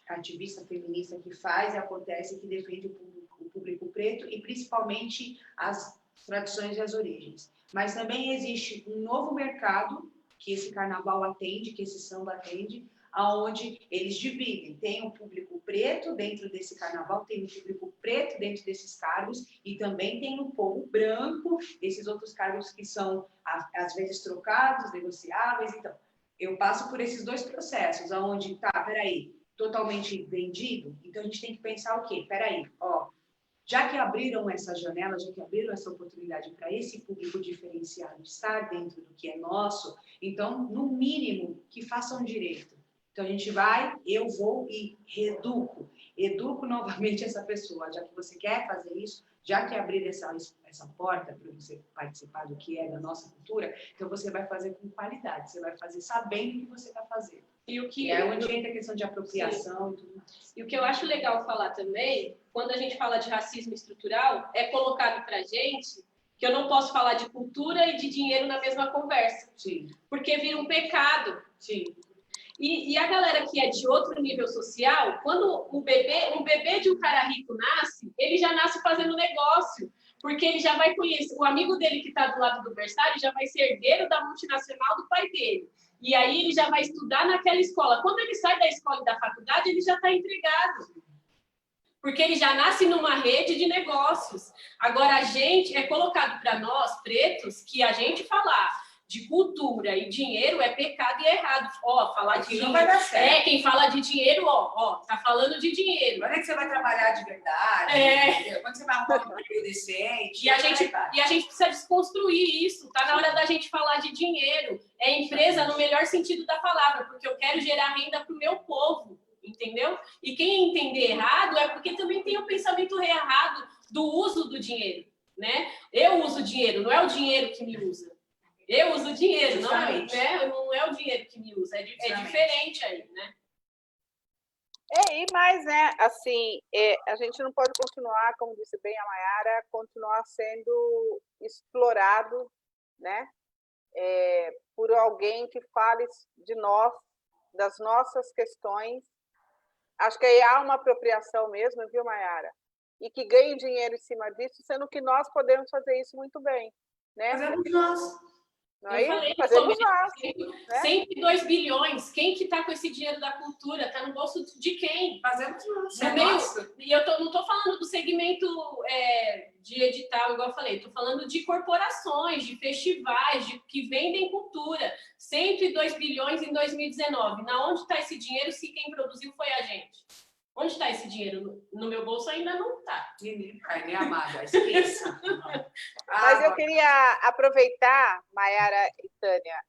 ativista feminista, que faz e acontece, que defende o público preto e principalmente as tradições e as origens. Mas também existe um novo mercado que esse carnaval atende, que esse samba atende, aonde eles dividem. Tem um público preto dentro desse carnaval, tem um público preto dentro desses cargos e também tem um povo branco, esses outros cargos que são, às vezes, trocados, negociáveis. Então, eu passo por esses dois processos, aonde, peraí, totalmente vendido, então a gente tem que pensar o quê? Peraí, já que abriram essa janela, já que abriram essa oportunidade para esse público diferenciado estar dentro do que é nosso, então, no mínimo, que façam direito. Então, a gente vai, eu vou e educo novamente essa pessoa, já que você quer fazer isso, já que abrir essa porta para você participar do que é da nossa cultura, então você vai fazer com qualidade, você vai fazer sabendo o que você está fazendo. E é onde entra a questão de apropriação e tudo mais. E o que eu acho legal falar também, quando a gente fala de racismo estrutural, é colocado para a gente que eu não posso falar de cultura e de dinheiro na mesma conversa. Sim. Porque vira um pecado. Sim. E a galera que é de outro nível social, quando um bebê de um cara rico nasce, ele já nasce fazendo negócio. Porque ele já vai conhecer, o amigo dele que está do lado do berçário já vai ser herdeiro da multinacional do pai dele. E aí ele já vai estudar naquela escola. Quando ele sai da escola e da faculdade, ele já está empregado. Porque ele já nasce numa rede de negócios. Agora, a gente, é colocado para nós, pretos, que a gente falar de cultura e dinheiro é pecado e é errado. Falar de dinheiro não vai dar certo. quem fala de dinheiro, tá falando de dinheiro. Quando é que você vai trabalhar de verdade? Entendeu? Quando você vai arrumar um emprego decente? E a gente precisa desconstruir isso. Tá na hora da gente falar de dinheiro. É empresa no melhor sentido da palavra, porque eu quero gerar renda para o meu povo, entendeu? E quem entender errado é porque também tem o pensamento errado do uso do dinheiro, né? Eu uso dinheiro, não é o dinheiro que me usa. Eu uso dinheiro, não é o dinheiro que me usa. É diferente aí, né? E mais, né? Assim, a gente não pode continuar, como disse bem a Mayara, continuar sendo explorado, né? Por alguém que fale de nós, das nossas questões. Acho que aí há uma apropriação mesmo, viu, Mayara? E que ganhe dinheiro em cima disso, sendo que nós podemos fazer isso muito bem, né? Fazemos nós. Fazemos nós. 102 bilhões. Quem que está com esse dinheiro da cultura? Está no bolso de quem? Fazemos nós. E eu não estou falando do segmento de edital, igual eu falei. Estou falando de corporações, de festivais, que vendem cultura. 102 bilhões em 2019. Na onde está esse dinheiro se quem produziu foi a gente? Onde está esse dinheiro? No meu bolso ainda não está. Nem amada, esqueça. Mas eu queria aproveitar, Mayara e Tânia,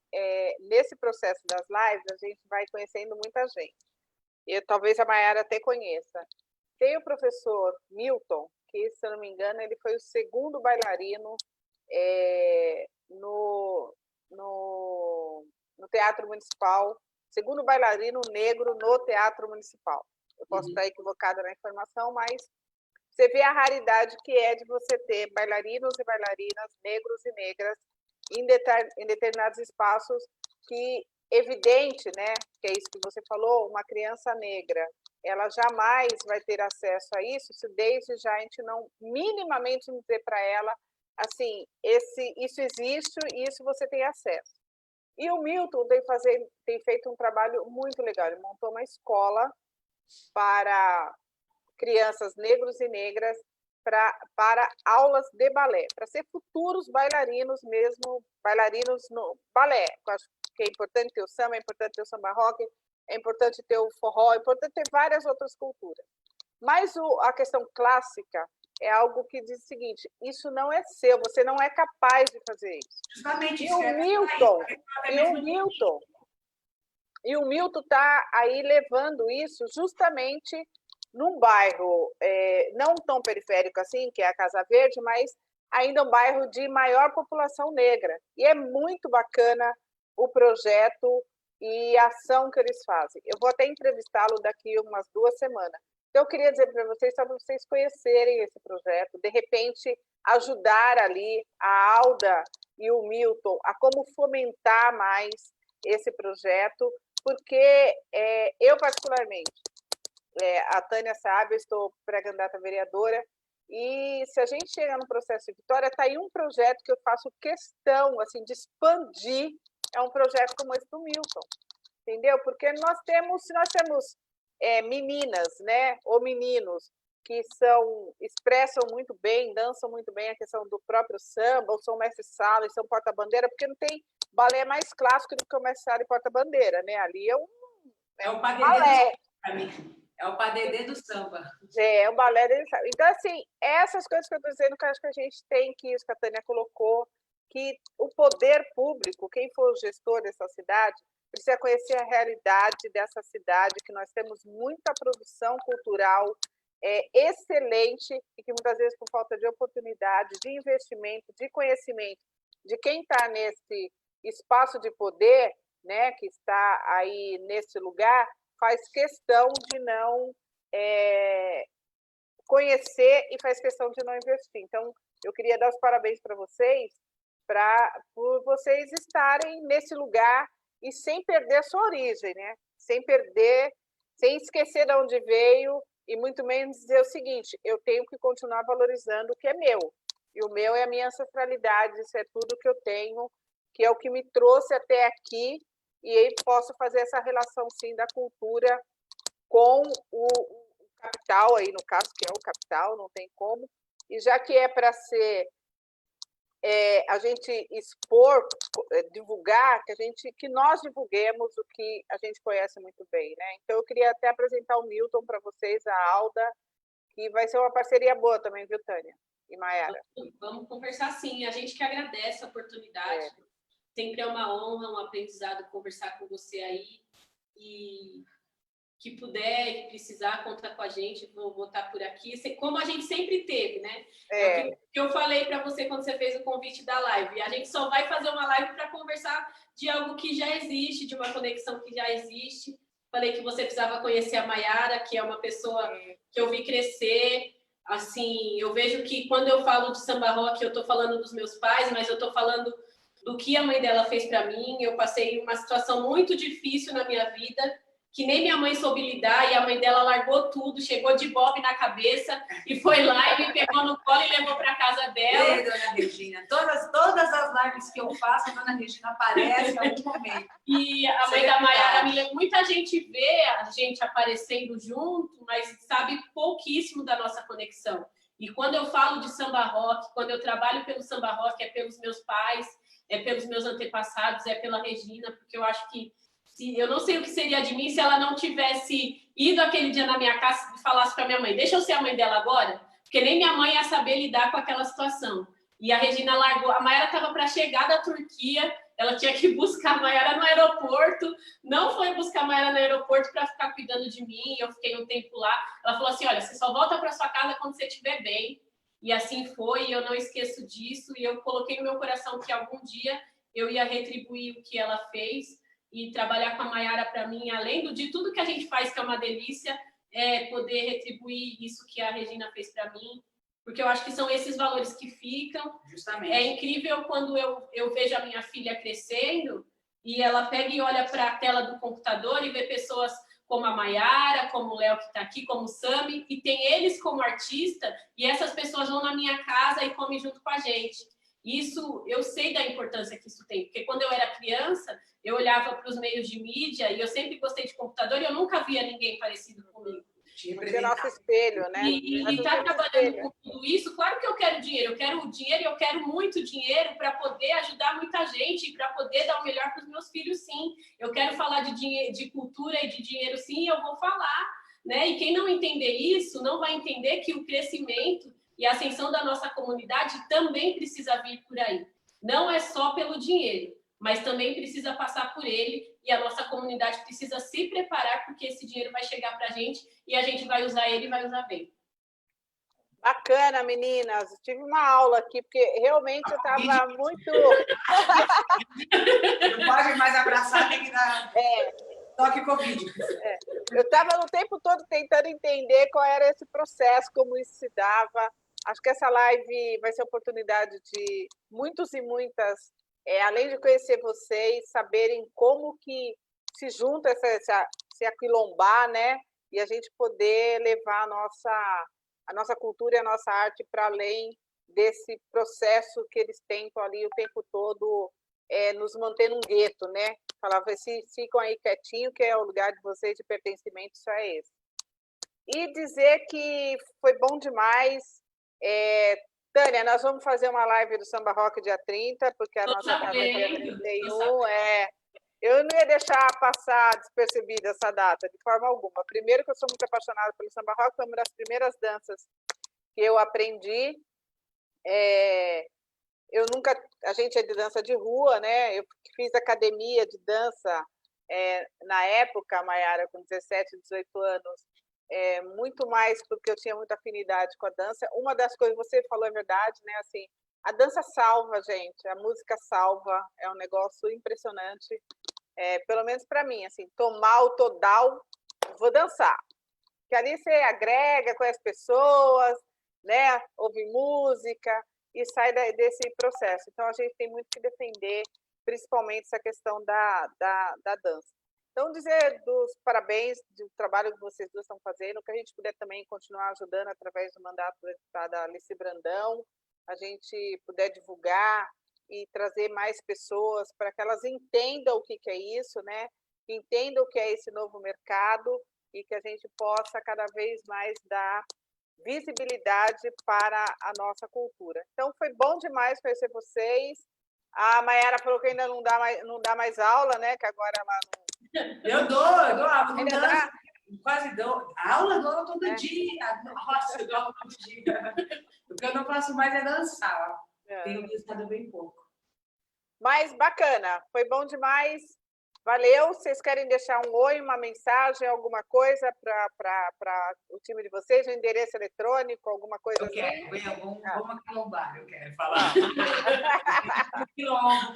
nesse processo das lives, a gente vai conhecendo muita gente. Talvez a Mayara até conheça. Tem o professor Milton, que, se eu não me engano, ele foi o segundo bailarino no Teatro Municipal, segundo bailarino negro no Teatro Municipal. Eu posso estar equivocada na informação, mas você vê a raridade que é de você ter bailarinos e bailarinas, negros e negras, em determinados espaços que, evidente, né, que é isso que você falou, uma criança negra, ela jamais vai ter acesso a isso se desde já a gente não minimamente dizer para ela, assim, isso existe e isso você tem acesso. E o Milton tem feito um trabalho muito legal, ele montou uma escola para crianças negros e negras para aulas de balé, para ser futuros bailarinos mesmo, bailarinos no balé. Eu acho que é importante ter o samba, é importante ter o samba rock, é importante ter o forró, é importante ter várias outras culturas. Mas a questão clássica é algo que diz o seguinte, isso não é seu, você não é capaz de fazer isso. Justamente E isso. o Milton está aí levando isso justamente num bairro não tão periférico assim, que é a Casa Verde, mas ainda um bairro de maior população negra. E é muito bacana o projeto e a ação que eles fazem. Eu vou até entrevistá-lo daqui umas 2 semanas. Então, eu queria dizer para vocês, só para vocês conhecerem esse projeto, de repente, ajudar ali a Alda e o Milton a como fomentar mais esse projeto, porque eu, particularmente, a Tânia sabe, eu estou pré-candidata vereadora, e se a gente chegar no processo de vitória, está aí um projeto que eu faço questão assim, de expandir, é um projeto como esse do Milton, entendeu? Porque se nós temos meninas, né, ou meninos que expressam muito bem, dançam muito bem a questão do próprio samba, ou são mestre-sala, e são porta-bandeira, porque não tem balé mais clássico do que o mestre-sala e porta-bandeira, né? Ali é um balé. É o padedê do samba. É o balé dele. Então, assim, essas coisas que eu estou dizendo que eu acho que a gente tem que, isso que a Tânia colocou, que o poder público, quem for o gestor dessa cidade, precisa conhecer a realidade dessa cidade, que nós temos muita produção cultural excelente e que muitas vezes por falta de oportunidade, de investimento, de conhecimento de quem está nesse espaço de poder, né, que está aí nesse lugar, faz questão de não conhecer e faz questão de não investir. Então, eu queria dar os parabéns para vocês, por vocês estarem nesse lugar e sem perder a sua origem, né? Sem esquecer de onde veio e muito menos dizer o seguinte, eu tenho que continuar valorizando o que é meu. E o meu é a minha ancestralidade, isso é tudo que eu tenho, que é o que me trouxe até aqui, e aí posso fazer essa relação, sim, da cultura com o capital, aí no caso, que é o capital, não tem como. E já que é para ser a gente expor, divulgar, que nós divulguemos o que a gente conhece muito bem, né? Então, eu queria até apresentar o Milton para vocês, a Alda, que vai ser uma parceria boa também, viu, Tânia e Mayara? Vamos conversar sim, a gente que agradece a oportunidade, sempre é uma honra, um aprendizado conversar com você aí, e que puder e precisar, conta com a gente, vou estar por aqui, como a gente sempre teve, né? É o que eu falei para você quando você fez o convite da live, a gente só vai fazer uma live para conversar de algo que já existe, de uma conexão que já existe. Falei que você precisava conhecer a Mayara, que é uma pessoa que eu vi crescer, assim, eu vejo que quando eu falo de samba rock, eu estou falando dos meus pais, mas eu estou falando do que a mãe dela fez para mim. Eu passei uma situação muito difícil na minha vida, que nem minha mãe soube lidar, e a mãe dela largou tudo, chegou de bob na cabeça e foi lá e me pegou no colo e levou para casa dela. Ei, dona Regina, todas as lives que eu faço, a dona Regina aparece em algum momento. E a mãe da Mayara, muita gente vê a gente aparecendo junto, mas sabe pouquíssimo da nossa conexão. E quando eu falo de samba rock, quando eu trabalho pelo samba rock, é pelos meus pais, é pelos meus antepassados, é pela Regina, porque eu acho que eu não sei o que seria de mim se ela não tivesse ido aquele dia na minha casa e falasse para minha mãe, deixa eu ser a mãe dela agora, porque nem minha mãe ia saber lidar com aquela situação. E a Regina largou, a Mayara estava para chegar da Turquia, ela tinha que buscar a Mayara no aeroporto, não foi buscar a Mayara no aeroporto para ficar cuidando de mim, eu fiquei um tempo lá. Ela falou assim, olha, você só volta para sua casa quando você estiver bem. E assim foi, e eu não esqueço disso, e eu coloquei no meu coração que algum dia eu ia retribuir o que ela fez. E trabalhar com a Mayara, para mim, além de tudo que a gente faz, que é uma delícia, poder retribuir isso que a Regina fez para mim, porque eu acho que são esses valores que ficam. Justamente. É incrível quando eu vejo a minha filha crescendo e ela pega e olha para a tela do computador e vê pessoas como a Mayara, como o Léo que está aqui, como o Sami, e tem eles como artista, e essas pessoas vão na minha casa e comem junto com a gente. Isso, eu sei da importância que isso tem, porque quando eu era criança, eu olhava para os meios de mídia e eu sempre gostei de computador e eu nunca via ninguém parecido comigo. Porque é nosso espelho, né? E tá trabalhando com tudo isso, claro que eu quero dinheiro e eu quero muito dinheiro para poder ajudar muita gente, para poder dar o melhor para os meus filhos, sim. Eu quero falar de dinheiro, de cultura e de dinheiro, sim, eu vou falar, né? E quem não entender isso, não vai entender que o crescimento e a ascensão da nossa comunidade também precisa vir por aí. Não é só pelo dinheiro, mas também precisa passar por ele, e a nossa comunidade precisa se preparar, porque esse dinheiro vai chegar para a gente e a gente vai usar ele e vai usar bem. Bacana, meninas. Tive uma aula aqui, porque realmente eu estava muito... Não pode mais abraçar, tem que dar toque Covid. Eu estava o tempo todo tentando entender qual era esse processo, como isso se dava. Acho que essa live vai ser oportunidade de muitos e muitas, além de conhecer vocês, saberem como que se junta se aquilombar, né? E a gente poder levar a nossa cultura e a nossa arte para além desse processo que eles tentam ali o tempo todo nos manter num gueto, né? Falava, vocês ficam aí quietinho, que é o lugar de vocês de pertencimento, só é esse. E dizer que foi bom demais. Tânia, nós vamos fazer uma live do Samba Rock dia 30, porque a nossa casa é dia 31. Eu não ia deixar passar despercebida essa data, de forma alguma. Primeiro que eu sou muito apaixonada pelo Samba Rock, foi uma das primeiras danças que eu aprendi. A gente é de dança de rua, né? Eu fiz academia de dança na época, Mayara, com 17, 18 anos, muito mais porque eu tinha muita afinidade com a dança. Uma das coisas que você falou é verdade, né? Assim, a dança salva, gente, a música salva, é um negócio impressionante, pelo menos para mim, assim, tomar o todal, vou dançar. Que ali você agrega com as pessoas, né? Ouve música e sai desse processo. Então, a gente tem muito que defender, principalmente essa questão da dança. Então, dizer dos parabéns do trabalho que vocês duas estão fazendo, que a gente puder também continuar ajudando através do mandato da deputada Alice Brandão, a gente puder divulgar e trazer mais pessoas para que elas entendam o que é isso, né? Entendam o que é esse novo mercado e que a gente possa cada vez mais dar visibilidade para a nossa cultura. Então, foi bom demais conhecer vocês. A Mayara falou que ainda não dá mais aula, né? Que agora ela não... Eu dou aula, quase dou. Aula dou aula todo dia. Nossa, eu dou aula todo dia. O que eu não faço mais é dançar. Tenho dançado bem pouco. Mas bacana, foi bom demais. Valeu. Vocês querem deixar um oi, uma mensagem, alguma coisa para o time de vocês? Um endereço eletrônico, alguma coisa assim? Vamos aquilombar, eu quero falar.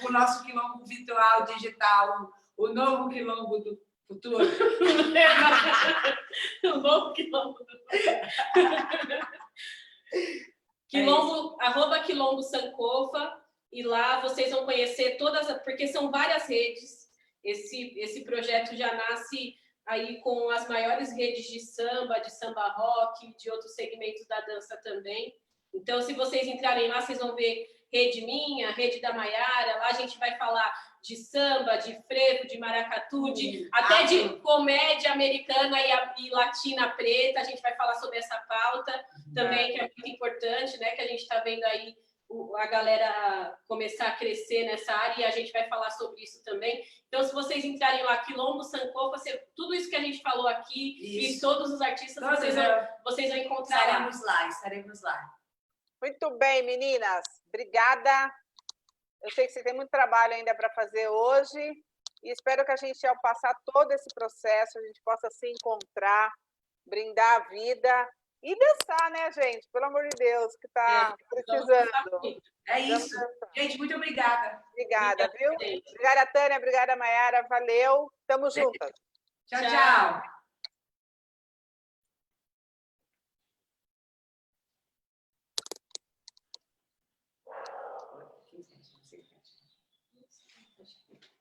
O nosso quilombo virtual, digital, o novo quilombo do futuro. O novo quilombo do quilombo, @quilombo Sankofa, e lá vocês vão conhecer todas, porque são várias redes. Esse projeto já nasce aí com as maiores redes de samba rock, de outros segmentos da dança também. Então, se vocês entrarem lá, vocês vão ver rede minha, rede da Mayara. Lá a gente vai falar de samba, de frevo, de maracatu, até de comédia americana e latina preta. A gente vai falar sobre essa pauta também, que é muito importante, né? Que a gente está vendo aí a galera começar a crescer nessa área, e a gente vai falar sobre isso também. Então, se vocês entrarem lá, Quilombo, Sankofa, tudo isso que a gente falou aqui, e todos os artistas, vocês vão encontrar Estaremos lá. Muito bem, meninas. Obrigada. Eu sei que você tem muito trabalho ainda para fazer hoje, e espero que a gente, ao passar todo esse processo, a gente possa se encontrar, brindar a vida e dançar, né, gente? Pelo amor de Deus, que está precisando. É isso. Gente, muito obrigada. Obrigada, viu? Obrigada, Tânia. Obrigada, Mayara. Valeu. Tamo juntas. Tchau, tchau. Acho que...